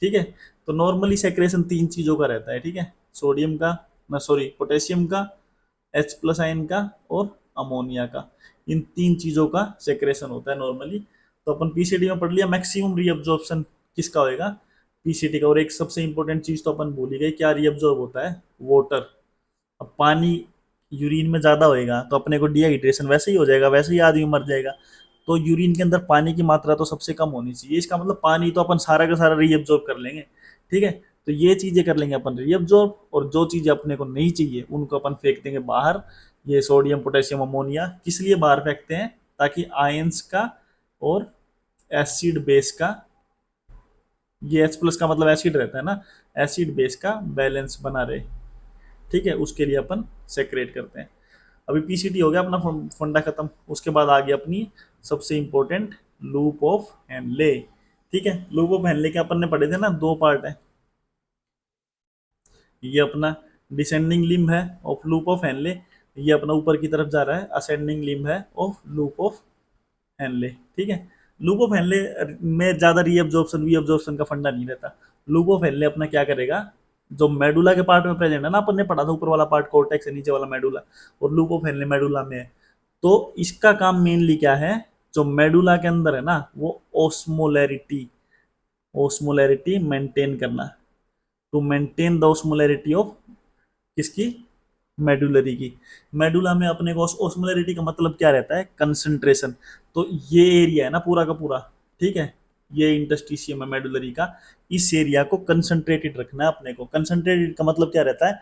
ठीक है, तो नॉर्मली सेक्रेशन 3 चीज़ों का रहता है। ठीक है, सोडियम का, ना सॉरी पोटेशियम का, H+ आयन का, और अमोनिया का, इन 3 चीज़ों का सेक्रेशन होता है नॉर्मली। तो अपन पीसीटी में पढ़ लिया मैक्सिमम रीअब्जॉर्प्शन किसका होएगा? पीसीटी का। और एक सबसे इंपॉर्टेंट चीज तो अपन भूल ही गए, क्या रीअब्जॉर्ब होता है? वाटर। अब पानी यूरिन में ज्यादा होएगा तो अपने को डिहाइड्रेशन वैसे ही हो जाएगा, वैसे ही आदमी मर जाएगा। तो यूरिन के अंदर पानी की मात्रा तो सबसे कम होनी चाहिए, इसका मतलब पानी तो अपन सारा का सारा रीअब्जॉर्ब कर लेंगे। ठीक है, तो ये चीजें कर लेंगे अपन रीअब्जॉर्ब, और जो चीजें अपने को नहीं चाहिए उनको अपन फेंक देंगे बाहर। ये सोडियम पोटेशियम अमोनिया किस लिए बाहर फेंकते हैं? ताकि आयंस का और एसिड बेस का, ये H+ का मतलब एसिड रहता है ना, एसिड बेस का बैलेंस बना रहे। ठीक है, उसके लिए अपन सेक्रेट करते हैं। अभी पीसीटी हो गया अपना फंडा खत्म, उसके बाद आ गया अपनी सबसे इंपॉर्टेंट लूप ऑफ हेनले। ठीक है, लूप ऑफ हेनले के अपन ने पढ़े थे ना, 2 पार्ट है। ये अपना डिसेंडिंग लिम्ब है ऑफ लूप ऑफ हेनले, ये अपना ऊपर की तरफ जा रहा है असेंडिंग लिम्ब है ऑफ लूप ऑफ हेनले। ठीक है, लूप ऑफ हेनले में ज्यादा रीअब्जॉर्प्शन वीअब्जॉर्प्शन का फंडा नहीं रहता। लूप ऑफ हेनले अपना क्या करेगा? जो मेडुला के पार्ट में प्रेजेंट है ना, अपन ने पढ़ा था ऊपर वाला पार्ट कोर्टेक्स है, नीचे वाला मेडुला, और लूप ऑफ हेनले मेडुला में है। तो इसका काम मेनली क्या है, जो मेडुला के अंदर है ना, वो ओस्मोलैरिटी ओस्मोलैरिटी मेंटेन करना, टू मेंटेन द ओस्मोलैरिटी ऑफ किसकी, मेडुलरी की। मेडुला में अपने को ओस्मोलैरिटी का मतलब क्या रहता है, कंसंट्रेशन। तो ये एरिया है ना पूरा का पूरा, ठीक है, ये इंटरस्टिशियम है मेडुलरी का, इस एरिया को कंसंट्रेटेड रखना है अपने को। कंसंट्रेटेड का मतलब क्या रहता है,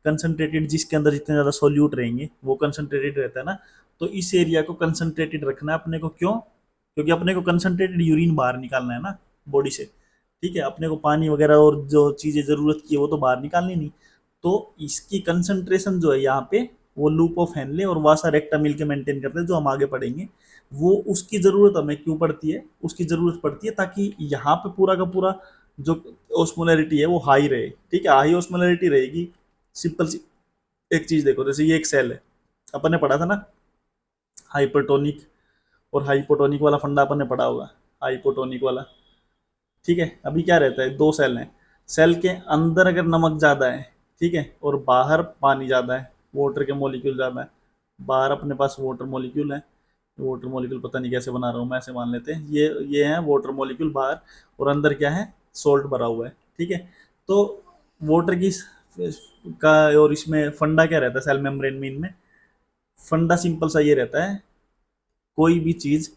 कंसंट्रेटेड जिसके अंदर जितने ज़्यादा सोल्यूट रहेंगे वो कंसंट्रेटेड रहता है ना। तो इस एरिया को कंसंट्रेटेड रखना है अपने को, क्यों, क्योंकि अपने को कंसंट्रेटेड यूरिन बाहर निकालना है ना बॉडी से, ठीक है, अपने को पानी वगैरह और जो चीज़ें ज़रूरत की है वो तो बाहर निकालनी नहीं। तो इसकी कंसंट्रेशन जो है यहाँ पे, वो लूप ऑफ हेनले और वासा रेक्टा मिल के मेंटेन करते हैं, जो हम आगे पढ़ेंगे। वो उसकी ज़रूरत हमें क्यों पड़ती है, उसकी ज़रूरत पड़ती है ताकि यहाँ पे पूरा का पूरा जो ओस्मोलैरिटी है वो हाई रहे, ठीक है, हाई ओस्मोलैरिटी रहेगी। सिंपल सी एक चीज़ देखो, जैसे ये एक सेल है, अपन ने पढ़ा था ना, हाइपरटोनिक और हाइपोटोनिक वाला फंडा अपन ने पढ़ा होगा, हाइपोटोनिक वाला, ठीक है। अभी क्या रहता है, दो सेल हैं, सेल के अंदर अगर नमक ज़्यादा है, ठीक है, और बाहर पानी ज़्यादा है, वाटर के मॉलिक्यूल ज़्यादा है, बाहर अपने पास वाटर मॉलिक्यूल है, वाटर मॉलिक्यूल पता नहीं कैसे बना रहा हूँ मैं, ऐसे मान लेते हैं, ये है वाटर मॉलिक्यूल बाहर, और अंदर क्या है, सोल्ट भरा हुआ है, ठीक है। तो वाटर की का और इसमें फंडा क्या रहता है सेल मेम्ब्रेन में, इनमें फंडा सिंपल सा ये रहता है, कोई भी चीज़,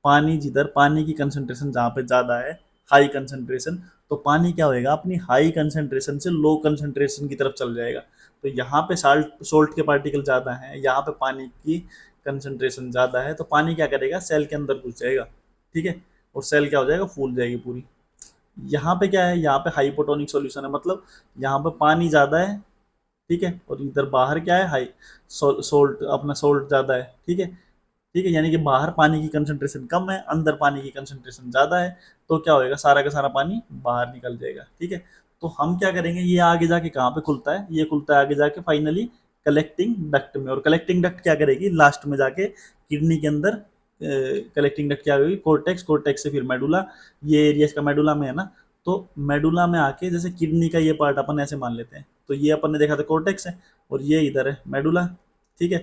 पानी जिधर, पानी की कंसंट्रेशन जहाँ पे ज़्यादा है, हाई कंसंट्रेशन, तो पानी क्या होएगा, अपनी हाई कंसंट्रेशन से लो कंसंट्रेशन की तरफ चल जाएगा। तो यहाँ पे साल्ट सोल्ट के पार्टिकल ज़्यादा हैं, यहाँ पे पानी की कंसंट्रेशन ज़्यादा है, तो पानी क्या करेगा, सेल के अंदर घुस जाएगा, ठीक है, और सेल क्या हो जाएगा, फूल जाएगी पूरी। यहाँ पे क्या है, यहाँ पे हाइपोटोनिक सॉल्यूशन है, मतलब यहाँ पे पानी ज़्यादा है, ठीक है, और इधर बाहर क्या है, हाई सोल्ट, अपना सोल्ट ज़्यादा है, ठीक है, ठीक है, यानी कि बाहर पानी की कंसंट्रेशन कम है, अंदर पानी की कंसंट्रेशन ज़्यादा है, तो क्या होएगा, सारा का सारा पानी बाहर निकल जाएगा, ठीक है। तो हम क्या करेंगे, ये आगे जाके कहाँ पे खुलता है, ये खुलता है आगे जाके फाइनली कलेक्टिंग डक्ट में, और कलेक्टिंग डक्ट क्या करेगी, लास्ट में जाके किडनी के अंदर कलेक्टिंग डक्ट क्या होगी, कोर्टेक्स, कोर्टेक्स से फिर मेडुला, ये एरिया इसका मेडुला में है ना, तो मेडुला में आके जैसे किडनी का ये पार्ट अपन ऐसे मान लेते हैं, तो ये अपन ने देखा था कोर्टेक्स है, और ये इधर है मेडुला, ठीक है।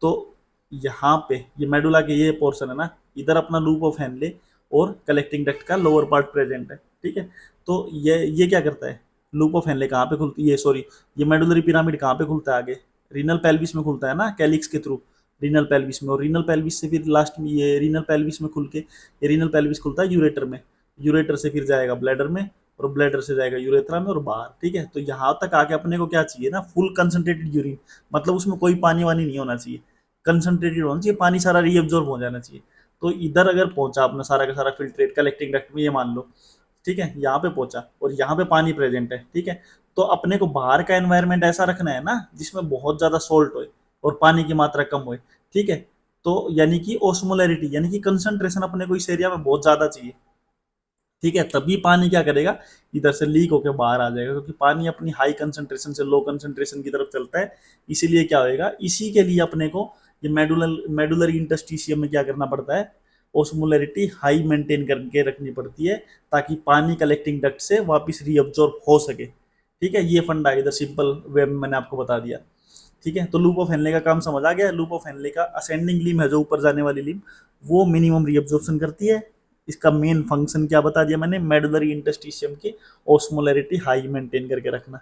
तो यहाँ पे ये मेडुला के ये पोर्शन है ना, इधर अपना लूप ऑफ हेनले और कलेक्टिंग डक्ट का लोअर पार्ट प्रेजेंट है, ठीक है। तो ये क्या करता है, लूप ऑफ हेनले कहाँ पे खुलती है, ये सॉरी, ये मेडुलरी पिरामिड कहाँ पे खुलता है आगे, रीनल पेल्विस में खुलता है ना, कैलिक्स के थ्रू, रीनल पेल्विस में, और रीनल पेल्विस से फिर लास्ट में ये रीनल पेल्विस में खुल के, ये रीनल पेल्विस खुलता है यूरेटर में, यूरेटर से फिर जाएगा ब्लैडर में, और ब्लैडर से जाएगा यूरेथ्रा में और बाहर, ठीक है। तो यहाँ तक आके अपने को क्या चाहिए ना, फुल कंसंट्रेटेड यूरिन, मतलब उसमें कोई पानी वानी नहीं होना चाहिए, कंसंट्रेटेड होना चाहिए, पानी सारा रीअब्जॉर्ब हो जाना चाहिए। तो इधर अगर पहुंचा अपना सारा का सारा फिल्ट्रेट कलेक्टिंग डक्ट में, ये मान लो, ठीक है, यहाँ पे पहुंचा और यहाँ पे पानी प्रेजेंट है, ठीक है। तो अपने को बाहर का एनवायरनमेंट ऐसा रखना है ना जिसमें बहुत ज्यादा सोल्ट हो और पानी की मात्रा कम हो, ठीक है। तो यानी कि ओस्मोलैरिटी यानी कि कंसंट्रेशन अपने को इस एरिया में बहुत ज्यादा चाहिए, ठीक है, तभी पानी क्या करेगा, इधर से लीक होकर बाहर आ जाएगा, क्योंकि पानी अपनी हाई कंसंट्रेशन से लो कंसंट्रेशन की तरफ चलता है। इसीलिए क्या होएगा, इसी के लिए अपने को ये मेडुलरी इंटरस्टिशियम में क्या करना पड़ता है, ओस्मोलैरिटी हाई मेंटेन करके रखनी पड़ती है, ताकि पानी कलेक्टिंग डक्ट से वापस रीअब्जॉर्ब हो सके, ठीक है। ये फंडा इधर सिंपल वे में मैंने आपको बता दिया, ठीक है। तो लूप ऑफ हेनले का काम समझ आ गया। लूप ऑफ हेनले का असेंडिंग लिम है, जो ऊपर जाने वाली लिम, वो मिनिमम रीअब्जॉर्प्शन करती है। इसका मेन फंक्शन क्या बता दिया मैंने, मेडुलरी इंटरस्टिशियम की ओस्मोलैरिटी हाई मेंटेन करके रखना।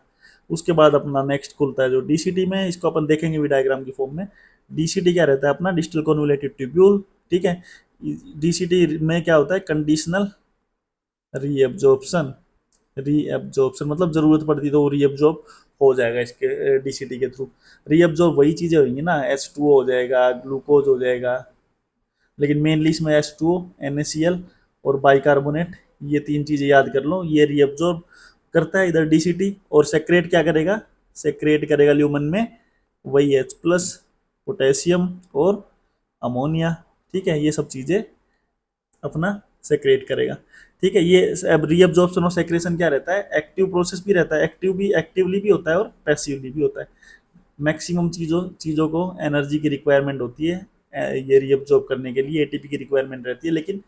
उसके बाद अपना नेक्स्ट खुलता है जो डीसीटी में, इसको अपन देखेंगे भी डायग्राम की फॉर्म में। डीसीटी क्या रहता है, अपना डिस्टल कॉन्वोलेटेड ट्यूब्यूल, ठीक है। डीसीटी में क्या होता है, कंडीशनल रीएब्जॉर्प्शन, रीएब्जॉर्प्शन मतलब जरूरत पड़ती तो वो रीएब्जॉर्ब हो जाएगा इसके डीसीटी के थ्रू। रीएब्जॉर्ब वही चीजें होंगी ना, H2O हो जाएगा, ग्लूकोज हो जाएगा, लेकिन मेनली इसमें H2O, NaCl और बाइकार्बोनेट, ये तीन चीज़ें याद कर लो, ये रीअब्जॉर्ब करता है इधर डीसीटी, और सेक्रेट क्या करेगा, सेक्रेट करेगा ल्यूमन में वही H प्लस, पोटेशियम और अमोनिया, ठीक है, ये सब चीज़ें अपना सेक्रेट करेगा, ठीक है। ये अब रीअब्जॉर्प्शन और सेक्रेशन क्या रहता है, एक्टिव प्रोसेस भी रहता है, एक्टिवली भी होता है और पैसिवली भी होता है। मैक्सिमम चीज़ों चीज़ों को एनर्जी की रिक्वायरमेंट होती है ये रीअब्जॉर्ब करने के लिए, एटीपी की रिक्वायरमेंट रहती है, लेकिन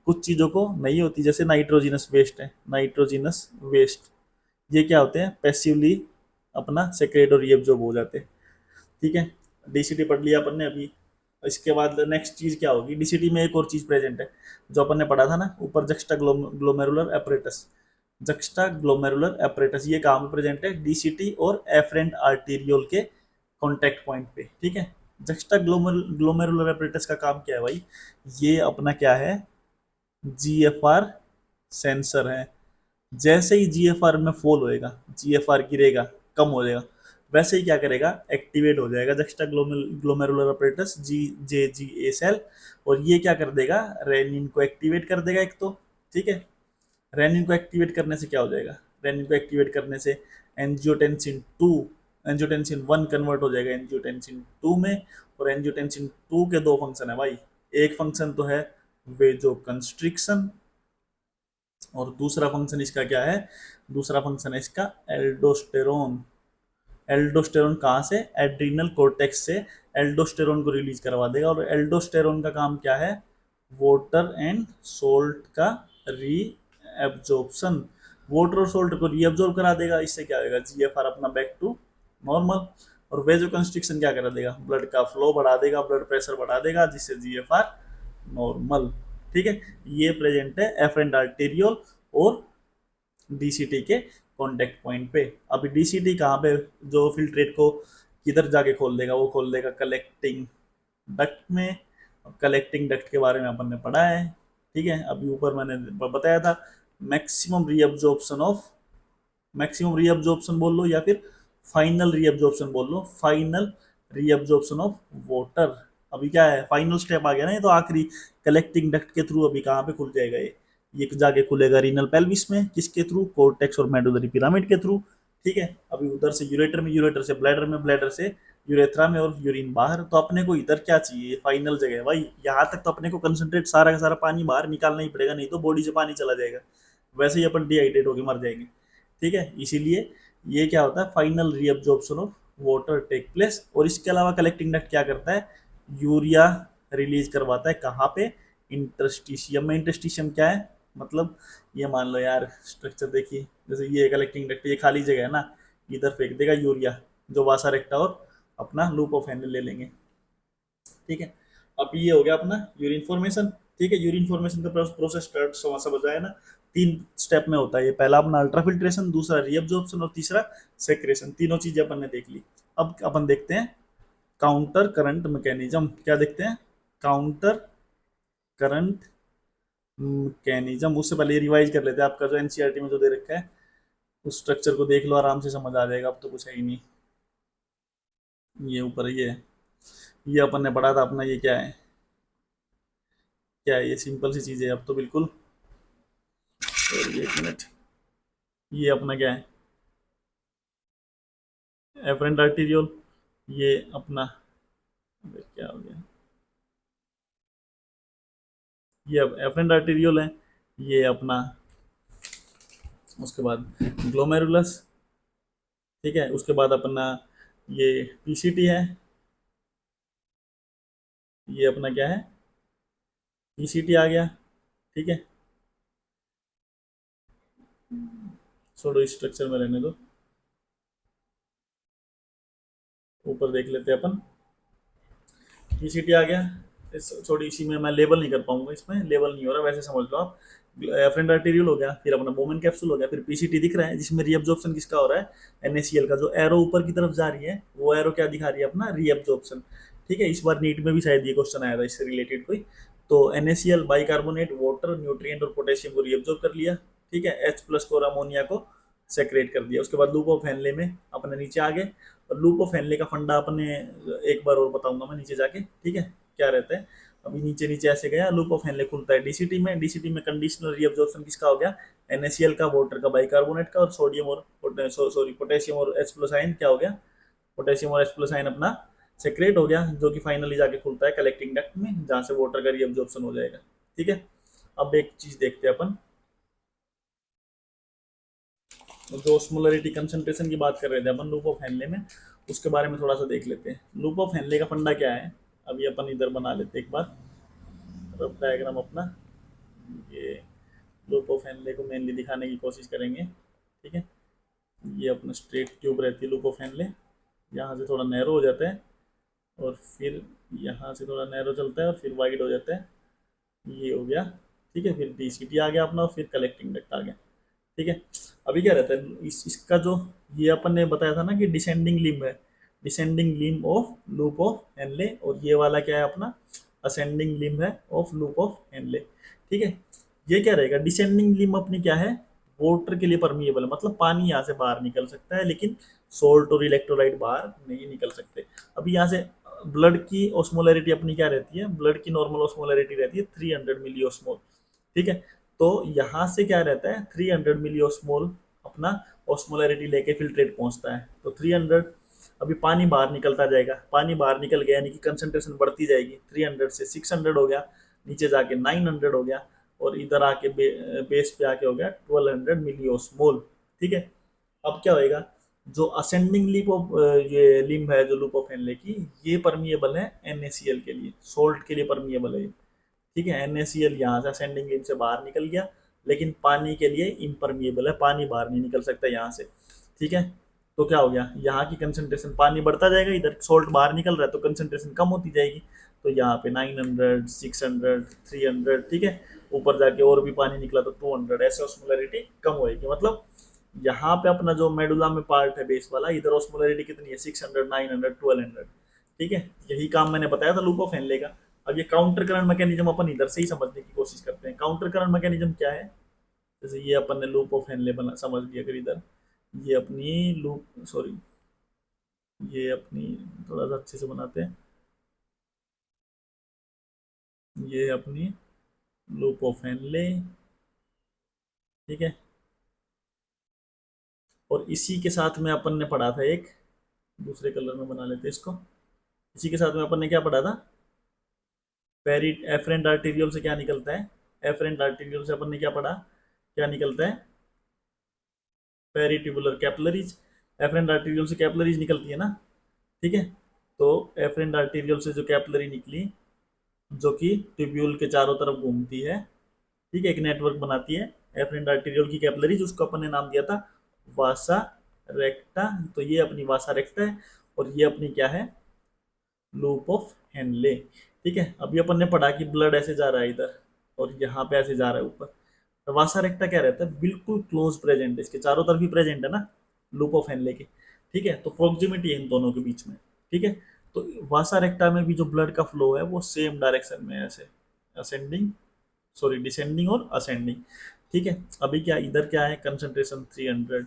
कुछ चीज़ों को नहीं होती, जैसे नाइट्रोजिनस वेस्ट है, नाइट्रोजिनस वेस्ट, ये क्या होते हैं, पैसिवली अपना सेक्रेट और रीअब्जॉर्ब हो जाते हैं, ठीक है। डीसीटी पढ़ लिया अपन ने अभी। इसके बाद नेक्स्ट चीज क्या होगी, डीसीटी में एक और चीज प्रेजेंट है जो अपन ने पढ़ा था ना ऊपर, juxta glomerular apparatus. Juxta glomerular apparatus ये कहाँ पे प्रेजेंट है, डीसीटी और एफरेंट आर्टीरियोल के कॉन्टेक्ट पॉइंट पे, ठीक है। जक्स्टा ग्लोमेरुलर एपरेटस का काम क्या है भाई, ये अपना क्या है, जीएफआर सेंसर है। जैसे ही जीएफआर में फॉल होएगा, जीएफआर गिरेगा, कम हो जाएगा, वैसे ही क्या करेगा, एक्टिवेट हो जाएगा जक्स्टा ग्लोमेरुलर अपरेटस जी जे जी ए सेल, और ये क्या कर देगा, रेनिन को एक्टिवेट कर देगा एक तो, ठीक है। रेनिन को एक्टिवेट करने से क्या हो जाएगा, रेनिन को एक्टिवेट करने से एंजियोटेंसिन 2, एंजियोटेंसिन 1 कन्वर्ट हो जाएगा एंजियोटेंसिन 2 में। और एंजियोटेंसिन 2 के दो फंक्शन है भाई, एक फंक्शन तो है वेजो कंस्ट्रिक्शन, और दूसरा फंक्शन इसका क्या है, दूसरा फंक्शन है इसका एल्डोस्टेरोन। एल्डोस्टेरोन कहाँ से, एड्रीनल कोर्टेक्स से एल्डोस्टेरोन को रिलीज करवा देगा। और एल्डोस्टेरोन का काम क्या है, वाटर एंड सोल्ट का री एब्जॉर्प्शन, वाटर और सोल्ट को रीअब्जॉर्ब करा देगा। इससे क्या होगा, जीएफआर अपना बैक टू नॉर्मल। और वेजो कंस्ट्रिक्शन क्या करा देगा, ब्लड का फ्लो बढ़ा देगा, ब्लड प्रेशर बढ़ा देगा, जिससे जीएफआर नॉर्मल, ठीक है। ये प्रेजेंट है एफरेंट आर्टेरियोल और डीसीटी के कॉन्टेक्ट पॉइंट पे। अभी डीसीटी कहाँ पे, जो फिल्ट्रेट को किधर जाके खोल देगा, वो खोल देगा कलेक्टिंग डक्ट में। कलेक्टिंग डक्ट के बारे में अपन ने पढ़ा है, ठीक है। अभी ऊपर मैंने बताया था maximum reabsorption of, maximum reabsorption बोल लो या फिर फाइनल रीअब्जॉर्प्शन बोल लो, फाइनल रीअब्जॉर्प्शन ऑफ वाटर। अभी क्या है, फाइनल स्टेप आ गया ना, ये तो आखिरी कलेक्टिंग डक्ट के थ्रू अभी कहाँ पे खुल जाएगा ये जाके खुलेगा रीनल पेल्विस में, किसके थ्रू, कोर्टेक्स और मेडुलरी पिरामिड के थ्रू, ठीक है। अभी उधर से यूरेटर में, यूरेटर से ब्लैडर में, ब्लैडर से यूरेथ्रा में, और यूरिन बाहर। तो अपने को इधर क्या चाहिए, फाइनल जगह है भाई, यहाँ तक तो अपने को कंसंट्रेट सारा का सारा पानी बाहर निकालना ही पड़ेगा, नहीं तो बॉडी से पानी चला जाएगा, वैसे ही अपन डिहाइड्रेट होकर मर जाएंगे, ठीक है। इसीलिए ये क्या होता है, final reabsorption of water take place. और इसके अलावा कलेक्टिंग डक्ट क्या करता है, यूरिया रिलीज करवाता है कहाँ पे, इंटरस्टिशियम में। इंटरस्टिशियम क्या है, मतलब ये मान लो यार, स्ट्रक्चर देखिए, जैसे ये कलेक्टिंग डक्ट, ये खाली जगह है ना, इधर फेंक देगा यूरिया, जो वासा रेक्टा और अपना लूप ऑफ हैंडल ले लेंगे, ठीक है। अब ये हो गया अपना यूरिन फॉर्मेशन, ठीक है। यूरिन फॉर्मेशन का प्रोसेस स्टार्ट समझ आया ना, तीन स्टेप में होता है ये, पहला अपना अल्ट्राफिल्ट्रेशन, दूसरा रीअब्जॉर्प्शन और तीसरा सेक्रेशन। तीनों चीजें अपन ने देख ली। अब अपन देखते हैं काउंटर करंट मैकेनिज्म। क्या देखते हैं, काउंटर करंट मैकेनिज्म। उससे पहले रिवाइज कर लेते हैं, आपका जो एनसीईआरटी में जो दे रखा है उस स्ट्रक्चर को देख लो, आराम से समझ आ जाएगा। अब तो कुछ है ही नहीं, ये ऊपर ये है, ये अपन ने पढ़ा था अपना, ये क्या है, क्या है ये, सिंपल सी चीज़ है अब तो बिल्कुल। और ये 1 मिनट, ये अपना क्या है, एफरेंट आर्टीरियोल, ये अपना, क्या हो गया, ये अब एफरेंट आर्टीरियोल है, ये अपना, उसके बाद ग्लोमेरुलस, ठीक है। उसके बाद अपना ये पीसीटी है, ये अपना क्या है, पीसीटी आ गया, ठीक है। छोड़ो, इस स्ट्रक्चर में रहने दो, ऊपर देख लेते हैं अपन। पीसीटी आ गया, छोड़ी, इसी में मैं लेबल नहीं कर पाऊंगा, इसमें लेबल नहीं हो रहा, वैसे समझ लो आप। एफरेंट आर्टीरियल हो गया, फिर अपना बोमेन कैप्सूल हो गया, फिर पीसीटी दिख रहा है जिसमें रीअब्जॉर्प्शन किसका हो रहा है, एनएसीएल का। जो एरो ऊपर की तरफ जा रही है वो एरो क्या दिखा रही है, अपना रीअब्जॉर्प्शन, ठीक है। इस बार नीट में भी शायद ये क्वेश्चन आया था इससे रिलेटेड कोई। तो एनएसीएल बाइकार्बोनेट वाटर, न्यूट्रिएंट और पोटेशियम को रीअब्जॉर्ब कर लिया, ठीक है। एच प्लस को और अमोनिया को सेक्रेट कर दिया। उसके बाद लूप ऑफ हेनले में अपने नीचे आ गए, और लूप ऑफ हेनले का फंडा अपने एक बार और बताऊंगा मैं नीचे जाके, ठीक है, क्या रहता है। अभी नीचे नीचे ऐसे गया, लूप ऑफ हेनले खुलता है डीसीटी में। डीसीटी में कंडीशनल रीअब्जॉर्प्शन किसका हो गया, एनएसीएल का, वाटर का, बाइकार्बोनेट का, और सोडियम और सॉरी पोटेशियम और एच प्लस आयन क्या हो गया, पोटेशियम और एच प्लस आयन अपना सेक्रेट हो गया, जो कि फाइनली जाके खुलता है कलेक्टिंग डक्ट में, जहां से वाटर का रीअब्जॉर्प्शन हो जाएगा, ठीक है। अब एक चीज देखते हैं अपन, जो osmolarity कंसंट्रेशन की बात कर रहे थे अपन लूप ऑफ हेनले में, उसके बारे में थोड़ा सा देख लेते हैं। लूप ऑफ हेनले का फंडा क्या है, अभी अपन इधर बना लेते हैं एक बार रफ डायग्राम अपना। ये लूप ऑफ हेनले को मेनली दिखाने की कोशिश करेंगे, ठीक है। ये अपना स्ट्रेट ट्यूब रहती है लूप ऑफ हेनले, यहाँ से थोड़ा नैरो हो जाता है, और फिर यहाँ से थोड़ा नैरो चलता है और फिर वाइड हो जाता है, ये हो गया। ठीक है, फिर डीसीटी आ गया अपना और फिर कलेक्टिंग डक्ट आ गया। ठीक है, अभी क्या रहता है इसका जो, ये अपन ने बताया था ना कि डिसेंडिंग लिम्ब है, descending limb of loop of Henle, और ये वाला क्या है अपना, असेंडिंग लिम्ब है ऑफ लूप ऑफ हेनले। ठीक है, ये क्या रहेगा, डिसेंडिंग लिम्ब अपनी क्या है, वाटर के लिए परमिएबल है, मतलब पानी यहाँ से बाहर निकल सकता है लेकिन सोल्ट और इलेक्ट्रोलाइट बाहर नहीं निकल सकते। अभी यहाँ से ब्लड की ऑस्मोलैरिटी अपनी क्या रहती है, ब्लड की नॉर्मल ऑस्मोलैरिटी रहती है 300 मिली ऑस्मोल। ठीक है, तो यहाँ से क्या रहता है 300 मिली ऑस्मोल अपना ऑस्मोलैरिटी लेके फिल्ट्रेट पहुंचता है, तो 300, अभी पानी बाहर निकलता जाएगा, पानी बाहर निकल गया यानी कि कंसंट्रेशन बढ़ती जाएगी, 300 से 600 हो गया, नीचे जाके 900 हो गया, और इधर आके बेस पे आके हो गया 1200 मिली ऑस्मोल। ठीक है, अब क्या होएगा, जो असेंडिंग लिप ऑफ ये लिम्ब है जो लूप ऑफ हेनले की, ये परमिएबल है NaCl के लिए, सोल्ट के लिए परमिएबल है। ठीक है, NaCl यहाँ से असेंडिंग लिम्ब से बाहर निकल गया, लेकिन पानी के लिए इम्परमिएबल है, पानी बाहर नहीं निकल सकता यहाँ से। ठीक है, तो क्या हो गया, यहाँ की कंसंट्रेशन, पानी बढ़ता जाएगा, इधर सोल्ट बाहर निकल रहा है तो कंसंट्रेशन कम होती जाएगी, तो यहाँ पे 900, 600, 300, ठीक है, ऊपर जाके और भी पानी निकला तो 200, ऐसे ऑस्मोलैरिटी कम होएगी। मतलब यहाँ पे अपना जो मेडुला में पार्ट है बेस वाला, इधर ऑस्मोलैरिटी कितनी है, 600, 900, 1200। ठीक है, यही काम मैंने बताया था लूप ऑफ हेनले का। अब ये काउंटर करंट मैकेनिज्म अपन इधर से ही समझने की कोशिश करते हैं। काउंटर करंट मैकेनिज्म क्या है, जैसे ये अपन ने लूप ऑफ हेनले बना समझ लिया, अगर इधर ये अपनी लूप, सॉरी ये अपनी, थोड़ा सा अच्छे से बनाते हैं, ये अपनी लूप ऑफ हेनले। ठीक है, और इसी के साथ में अपन ने पढ़ा था एक, दूसरे कलर में बना लेते हैं इसको, इसी के साथ में अपन ने क्या पढ़ा था, पेरी एफरेंट आर्टीरियल से क्या निकलता है, एफरेंट आर्टीरियल से अपन ने क्या पढ़ा, क्या निकलता है, पेरिट्यूबुलर कैपिलरीज। एफरेंट आर्टीरियल से कैपिलरीज निकलती है ना। ठीक है, तो एफरेंट आर्टीरियल से जो कैपिलरी निकली, जो कि ट्यूब्यूल के चारों तरफ घूमती है, ठीक है, एक नेटवर्क बनाती है एफरेंट आर्टीरियल की कैपिलरीज, उसको अपन ने नाम दिया था वासा रेक्टा। तो ये अपनी वासा रेक्टा है, और ये अपनी क्या है, लूप ऑफ हेनले। ठीक है, अभी अपन ने पढ़ा कि ब्लड ऐसे जा रहा है इधर, और यहाँ पे ऐसे जा रहा है ऊपर, तो वासा रेक्टा क्या रहता है, बिल्कुल क्लोज प्रेजेंट है, इसके चारों तरफ ही प्रेजेंट है ना लूप ऑफ हेनले के। ठीक है, तो प्रोक्सिमिटी है इन दोनों के बीच में। ठीक है, तो वासा रेक्टा में भी जो ब्लड का फ्लो है वो सेम डायरेक्शन में है, ऐसे असेंडिंग, सॉरी डिसेंडिंग और असेंडिंग। ठीक है, अभी क्या इधर क्या है, कंसंट्रेशन 300,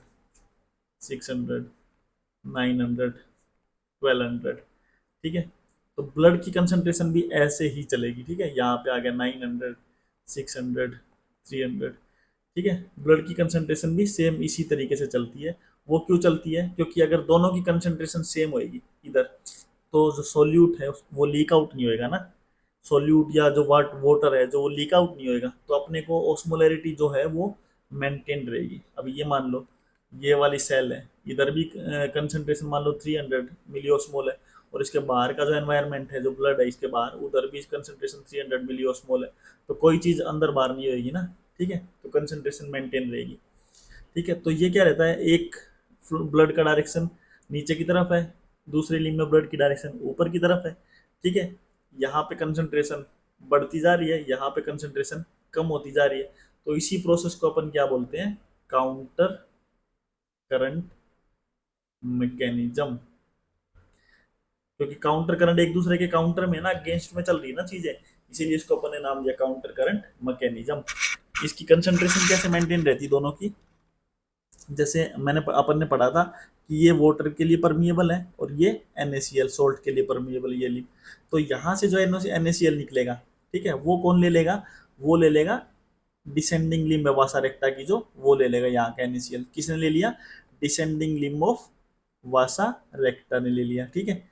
600, 900, 1200। ठीक है, तो ब्लड की कंसंट्रेशन भी ऐसे ही चलेगी। ठीक है, यहाँ पे आ गया 900, 600, 300। ठीक है, ब्लड की कंसंट्रेशन भी सेम इसी तरीके से चलती है। वो क्यों चलती है, क्योंकि अगर दोनों की कंसंट्रेशन सेम होएगी इधर, तो जो सोल्यूट है वो लीक आउट नहीं होएगा ना, सोल्यूट या जो वाटर है जो वो लीक आउट नहीं होएगा, तो अपने को ऑस्मोलैरिटी जो है वो मेंटेन रहेगी। अब ये मान लो ये वाली सेल है, इधर भी कंसंट्रेशन मान लो 300 मिली ऑस्मोल है, और इसके बाहर का जो एनवायरनमेंट है जो ब्लड है इसके बाहर, उधर भी कंसंट्रेशन 300 मिली ऑस्मोल है, तो कोई चीज़ अंदर बाहर नहीं होगी ना। ठीक है, तो कंसंट्रेशन मेंटेन रहेगी। ठीक है, तो ये क्या रहता है, एक ब्लड का डायरेक्शन नीचे की तरफ है, दूसरी लिंब में ब्लड की डायरेक्शन ऊपर की तरफ है। ठीक है, यहाँ पे कंसंट्रेशन बढ़ती जा रही है, यहाँ पे कंसंट्रेशन कम होती जा रही है, तो इसी प्रोसेस को अपन क्या बोलते हैं, काउंटर करंट मैकेनिज्म। क्योंकि काउंटर करंट एक दूसरे के काउंटर में ना, अगेंस्ट में चल रही है ना चीजें, इसीलिए इसको अपन ने नाम दिया काउंटर करंट मैकेनिज्म। इसकी कंसंट्रेशन कैसे मेंटेन रहती दोनों की, जैसे मैंने अपन ने पढ़ा था कि ये वाटर के लिए परमिएबल है और ये NaCl सोल्ट के लिए परमिएबल ये लिप, तो यहाँ से जो NaCl निकलेगा, ठीक है, वो कौन ले लेगा, वो ले लेगा डिसेंडिंग लिम्ब वासा रेक्टा की, जो वो ले लेगा यहाँ का NaCl। किसने ले लिया, डिसेंडिंग लिम्ब ऑफ वासा रेक्टा ने ले लिया। ठीक है,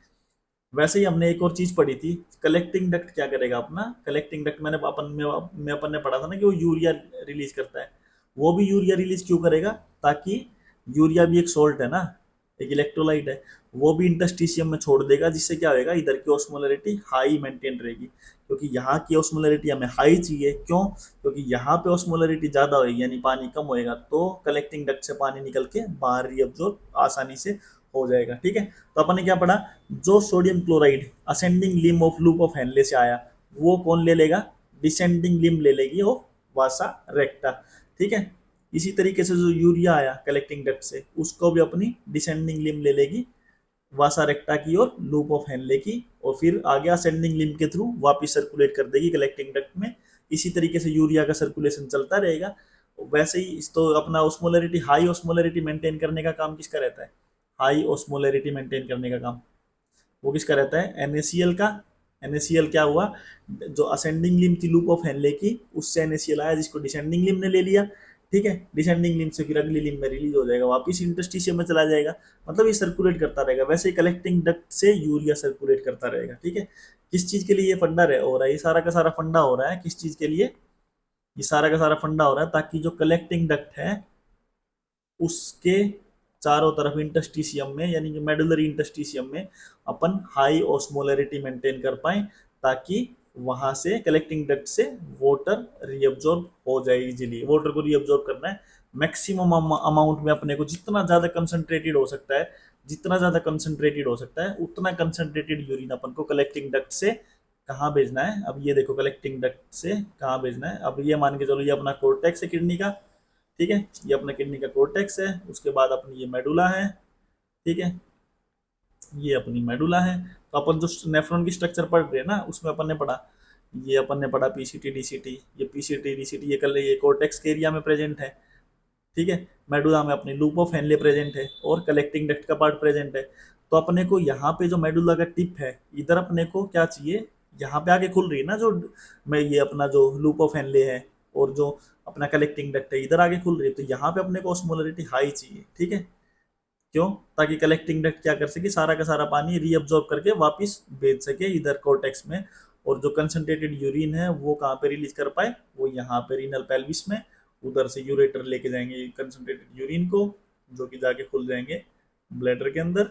वैसे ही हमने एक और चीज पढ़ी थी, कलेक्टिंग डक्ट क्या करेगा अपना, कलेक्टिंग डक्ट मैंने अपन ने पढ़ा था ना कि वो यूरिया रिलीज करता है। वो भी यूरिया रिलीज क्यों करेगा, ताकि यूरिया भी एक सोल्ट है ना, एक इलेक्ट्रोलाइट है, वो भी इंटरस्टिशियम में छोड़ देगा, जिससे क्या होगा, इधर की ऑस्मोलैरिटी हाई मेंटेन रहेगी, क्योंकि यहाँ की ऑस्मोलैरिटी हमें हाई चाहिए। क्यों, क्योंकि यहाँ पे ऑस्मोलैरिटी ज्यादा होगी यानी पानी कम होएगा, तो कलेक्टिंग डक्ट से पानी निकल के बाहर रीअब्जॉर्ब आसानी से हो जाएगा। ठीक है, तो अपन ने क्या पढ़ा, जो sodium chloride ascending Liam of loop of Henle से आया वो कौन ले लेगा, डिसेंडिंग लिम ले लेगी ऑफ वासा रेक्टा। ठीक है, इसी तरीके से जो यूरिया आया कलेक्टिंग डक्ट से उसको भी अपनी डिसेंडिंग लिम ले लेगी वासा रेक्टा की और लूप ऑफ हेनले की, और फिर आगे असेंडिंग लिम के थ्रू वापिस सर्कुलेट कर देगी कलेक्टिंग डक्ट में। इसी तरीके से यूरिया का सर्कुलेशन चलता रहेगा। वैसे ही इस तो अपना ऑस्मोलरिटी, हाई ऑस्मोलरिटी मेंटेन करने का काम किसका रहता है, हाई ऑस्मोलरिटी मेंटेन करने का काम वो किसका रहता है, NaCl का। NaCl क्या हुआ, जो असेंडिंग लिम थी लूप ऑफ हेनले की उससे NaCl आया जिसको डिसेंडिंग लिम ने ले लिया। ठीक है, डिसेंडिंग लिम से फिर अगली लिम में रिलीज हो जाएगा, वापिस इंटरस्टिशियम में चला जाएगा, मतलब ये सर्कुलेट करता रहेगा। वैसे ही कलेक्टिंग डक्ट से यूरिया सर्कुलेट करता रहेगा। ठीक है, किस चीज के लिए ये फंडा हो रहा है, ये सारा का सारा फंडा हो रहा है किस चीज के लिए, ये सारा का सारा फंडा हो रहा है ताकि जो कलेक्टिंग डक्ट है उसके चारों तरफ इंटस्टिशियम में यानी कि मेडुलरी इंटस्टिशियम में अपन हाई ऑस्मोलरिटी मेंटेन कर पाए, ताकि वहां से कलेक्टिंग डक्ट से वाटर रीअब्जॉर्ब हो जाए इजीली। वाटर को रीअब्जॉर्ब करना है मैक्सिमम अमाउंट में, अपने को जितना ज्यादा कंसंट्रेटेड हो सकता है, जितना ज्यादा कंसंट्रेटेड हो सकता है उतना कंसंट्रेटेड यूरिन अपन को कलेक्टिंग डक्ट से कहाँ भेजना है। अब ये देखो कलेक्टिंग डक्ट से कहाँ भेजना है, अब ये मान के चलो ये अपना कोर्टेक्स है किडनी का। ठीक है, ये अपना किडनी का कोर्टेक्स है, उसके बाद अपनी ये मेडुला है। ठीक है, ये अपनी मेडुला है। तो अपन जो नेफ्रॉन की स्ट्रक्चर पढ़ रहे हैं ना उसमें अपन ने पढ़ा, ये अपन ने पढ़ा पीसीटी डीसीटी, ये पीसीटी डीसीटी ये कर ये कोर्टेक्स के एरिया में प्रेजेंट है। ठीक है, मेडुला में अपनी लूप ऑफ हेनले प्रेजेंट है और कलेक्टिंग डक्ट का पार्ट प्रेजेंट है। तो अपने को यहाँ पे जो मेडुला का टिप है इधर अपने को क्या चाहिए, यहाँ पे आगे खुल रही है ना जो मैं ये अपना जो लूप ऑफ हेनले है और जो अपना कलेक्टिंग डक्ट है इधर आगे खुल रही है, तो यहाँ पे अपने को ऑस्मोलरिटी हाई चाहिए। ठीक है, क्यों, ताकि कलेक्टिंग डक्ट क्या कर सके, सारा का सारा पानी रीअब्जॉर्ब करके वापस भेज सके इधर कोर्टेक्स में, और जो कंसंट्रेटेड यूरिन है वो कहाँ पे रिलीज कर पाए, वो यहाँ पे रीनल पेल्विस में, उधर से यूरेटर लेके जाएंगे कंसंट्रेटेड यूरिन को जो कि जाके खुल जाएंगे ब्लैडर के अंदर,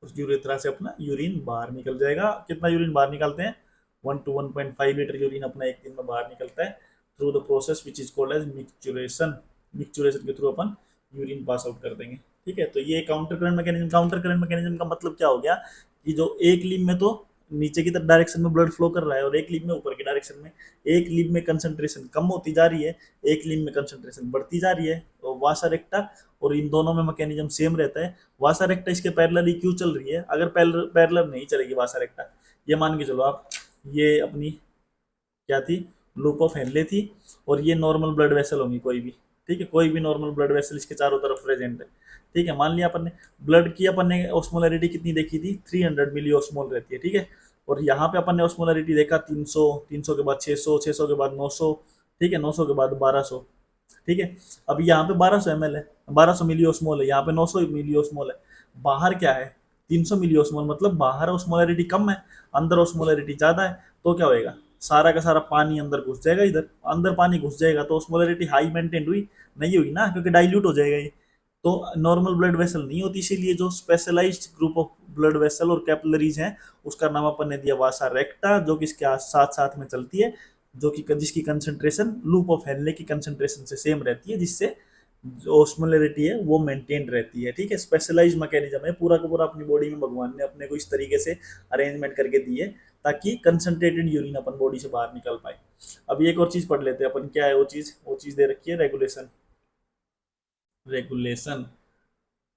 उस यूरेथ्रा से अपना यूरिन बाहर निकल जाएगा। कितना यूरिन बाहर निकालते हैं, 1 to 1.5 लीटर यूरिन अपना एक दिन में बाहर निकलता है through the process which is called as micturition. Micturition के थ्रू अपन यूरिन पास आउट कर देंगे। ठीक है, तो ये counter current mechanism, counter current mechanism का मतलब क्या हो गया कि जो एक लीम में तो नीचे की तरफ डायरेक्शन में ब्लड फ्लो कर रहा है और एक लीम में ऊपर की डायरेक्शन में, एक लीम में कंसंट्रेशन कम होती जा रही है, एक लीम में कंसंट्रेशन बढ़ती जा रही है, तो वासा रेक्टा और इन दोनों में मैकेनिज्म सेम रहता है। वासा रेक्टा इसके पैरेलल ही क्यों चल रही है, अगर पैरेलल नहीं चलेगी वासा रेक्टा, ये मान के चलो आप, ये अपनी क्या थी, लूप ऑफ हेनले थी और ये नॉर्मल ब्लड वेसल होंगी कोई भी। ठीक है, कोई भी नॉर्मल ब्लड वेसल इसके चारों तरफ प्रेजेंट है। ठीक है, मान लिया अपन ने ब्लड की अपन ने ऑस्मोलरिटी कितनी देखी थी, 300 मिली ऑस्मोल रहती है। ठीक है, और यहाँ पे अपन ने ऑस्मोलरिटी देखा 300, 300 के बाद 600, 600 के बाद 900, ठीक है, 900 के बाद 1200। ठीक है, अब यहाँ पे 1200 ml है, 1200 मिली ऑस्मोल है, यहाँ पे 900 मिली ऑस्मोल है, बाहर क्या है 300 मिली ऑस्मोल, मतलब बाहर ऑस्मोलरिटी कम है, अंदर ऑस्मोलरिटी ज्यादा है, तो क्या होएगा, सारा का सारा पानी अंदर घुस जाएगा, इधर अंदर पानी घुस जाएगा तो ऑस्मोलरिटी हाई मेंटेन हुई नहीं हुई ना, क्योंकि डाइल्यूट हो जाएगा ये, तो नॉर्मल ब्लड वेसल नहीं होती। इसीलिए जो specialized group of blood vessel और कैपिलरीज हैं उसका नाम अपन ने दिया वासा रेक्टा, जो कि इसके साथ साथ में चलती है, जो कि जिसकी कंसंट्रेशन लूप ऑफ हेनले की कंसंट्रेशन से सेम रहती है, जिससे जो ऑस्मोलरिटी है वो मेंटेन रहती है। ठीक है, स्पेशलाइज्ड मैकेनिज्म है, पूरा का पूरा अपनी बॉडी में भगवान ने अपने को इस तरीके से अरेंजमेंट करके दी है ताकि कंसंट्रेटेड यूरिन अपन बॉडी से बाहर निकल पाए। अब एक और चीज पढ़ लेते हैं अपन, क्या है वो चीज दे रखी है रेगुलेशन। रेगुलेशन,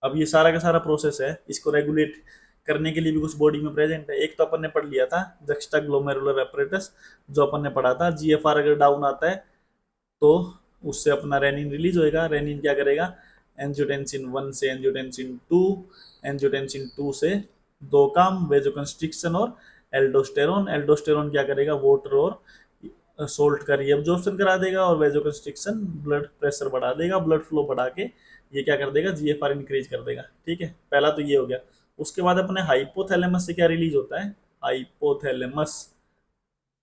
अब ये सारा का सारा प्रोसेस है, इसको रेगुलेट करने के लिए भी कुछ बॉडी में प्रेजेंट है। एक तो अपन ने पढ़ लिया था जक्स्टा ग्लोमेरुलर एपरेटस, जो अपन ने पढ़ा था, जीएफआर अगर डाउन आता है तो उससे अपना रेनिन रिलीज होएगा। रेनिन क्या करेगा, एंजियोटेंसिन 1 से एंजियोटेंसिन 2, एंजियोटेंसिन 2 से दो काम, वेजोकंस्ट्रिक्शन और एल्डोस्टेरोन। एल्डोस्टेरोन क्या करेगा, वाटर और सोल्ट का रीअब्जॉर्प्शन करा देगा, और वेजोकंस्ट्रिक्शन ब्लड प्रेशर बढ़ा देगा, ब्लड फ्लो बढ़ा के ये क्या कर देगा, जीएफआर इंक्रीज कर देगा। ठीक है, पहला तो ये हो गया। उसके बाद अपने हाइपोथैलेमस से क्या रिलीज होता है, हाइपोथैलेमस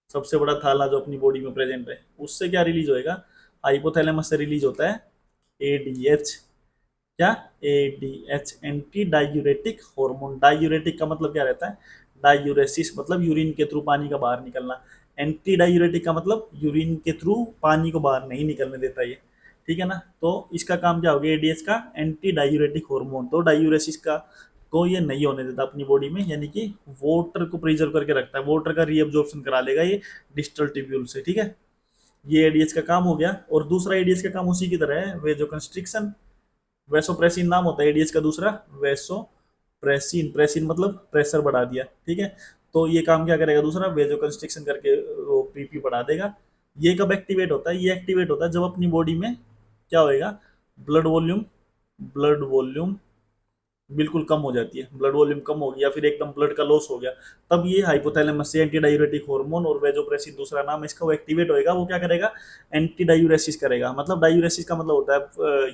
सबसे बड़ा थाला जो अपनी बॉडी में प्रेजेंट है, उससे क्या रिलीज होएगा, हाइपोथैलेमस से रिलीज होता है एडीएच। क्या, ADH, anti diuretic hormone. Diuretic का मतलब क्या रहता है, डायूरेसिस मतलब यूरिन के थ्रू पानी का बाहर निकलना, एंटी डायूरेटिक का मतलब यूरिन के थ्रू पानी को बाहर नहीं निकलने देता ये। ठीक है ना, तो इसका काम क्या हो गया, एडीएच का एंटी डायूरेटिक हार्मोन। तो डायूरेसिस का को ये नहीं होने देता अपनी बॉडी में, यानी कि वाटर को प्रिजर्व करके रखता है, वाटर का रीअब्जॉर्प्शन करा लेगा ये डिस्टल ट्यूब्यूल से, ठीक है। ये एडीएच का काम हो गया। और दूसरा एडीएच का काम उसी की तरह है, वेजो कंस्ट्रिक्शन। वेसोप्रेसिन नाम होता है एडीएच का दूसरा, वेसोप्रेसिन, प्रेसिन मतलब प्रेशर बढ़ा दिया, ठीक है। तो ये काम क्या करेगा दूसरा, वेजो कंस्ट्रिक्शन करके वो पीपी बढ़ा देगा। ये कब एक्टिवेट होता है, ये एक्टिवेट होता है जब अपनी बॉडी में क्या होएगा, ब्लड वॉल्यूम बिल्कुल कम हो जाती है, ब्लड वॉल्यूम कम हो गया, फिर एकदम ब्लड का लॉस हो गया, तब ये हाइपोथैलेमस से एंटी डायूरेटिक हार्मोन और वेजोप्रेसिन दूसरा नाम इसका, वो एक्टिवेट होएगा। वो क्या करेगा, एंटी डायूरेसिस करेगा। मतलब डायूरेसिस का मतलब होता है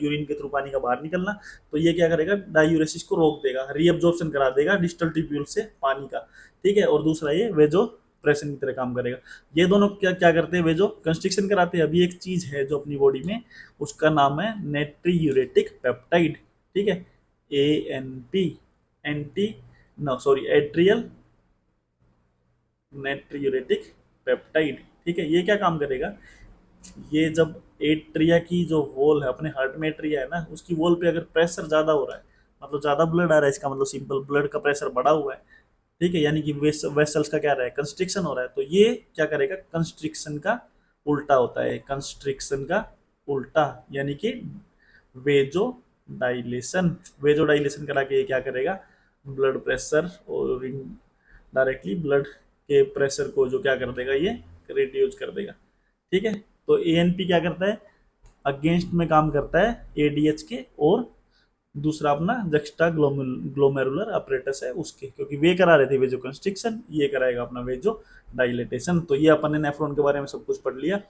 यूरिन के थ्रू पानी का बाहर निकलना। तो ये क्या करेगा, डायूरेसिस को रोक देगा, रीअब्जॉर्प्शन करा देगा डिस्टल ट्यूब्यूल से पानी का, ठीक है। और दूसरा ये वेजो प्रेशन की तरह काम करेगा। ये दोनों क्या क्या करते हैं, वेजो कंस्ट्रिक्शन कराते हैं। अभी एक चीज है जो अपनी बॉडी में, उसका नाम है नेट्रीयूरेटिक पेप्टाइड, ठीक है। ANP, anti no sorry atrial natriuretic peptide, ठीक है। ये क्या काम करेगा, ये जब एट्रिया की जो वॉल है, अपने हार्ट में एट्रिया है ना, उसकी वॉल पे अगर प्रेशर ज्यादा हो रहा है, मतलब ज्यादा ब्लड आ रहा है, इसका मतलब सिंपल ब्लड का प्रेशर बढ़ा हुआ है, ठीक है, यानी कि वेसल्स का क्या रहा है, कंस्ट्रिक्शन हो रहा है। तो ये क्या करेगा, कंस्ट्रिक्शन का उल्टा होता है, कंस्ट्रिक्शन का उल्टा, यानी कि वेजो डाइलेशन। वेजो डाइलेशन करा के ये क्या करेगा, ब्लड प्रेशर और डायरेक्टली ब्लड के प्रेशर को जो क्या कर देगा, ये रिड्यूस कर देगा, ठीक है। तो एएनपी क्या करता है, अगेंस्ट में काम करता है एडीएच के, और दूसरा अपना जक्स्टा ग्लोमेरुलर अपरेटस है उसके, क्योंकि वे करा रहे थे वेजो कंस्ट्रिक्शन, ये कराएगा अपना वेजो डाइलेटेशन। तो ये अपन ने नेफ्रॉन के बारे में सब कुछ पढ़ लिया।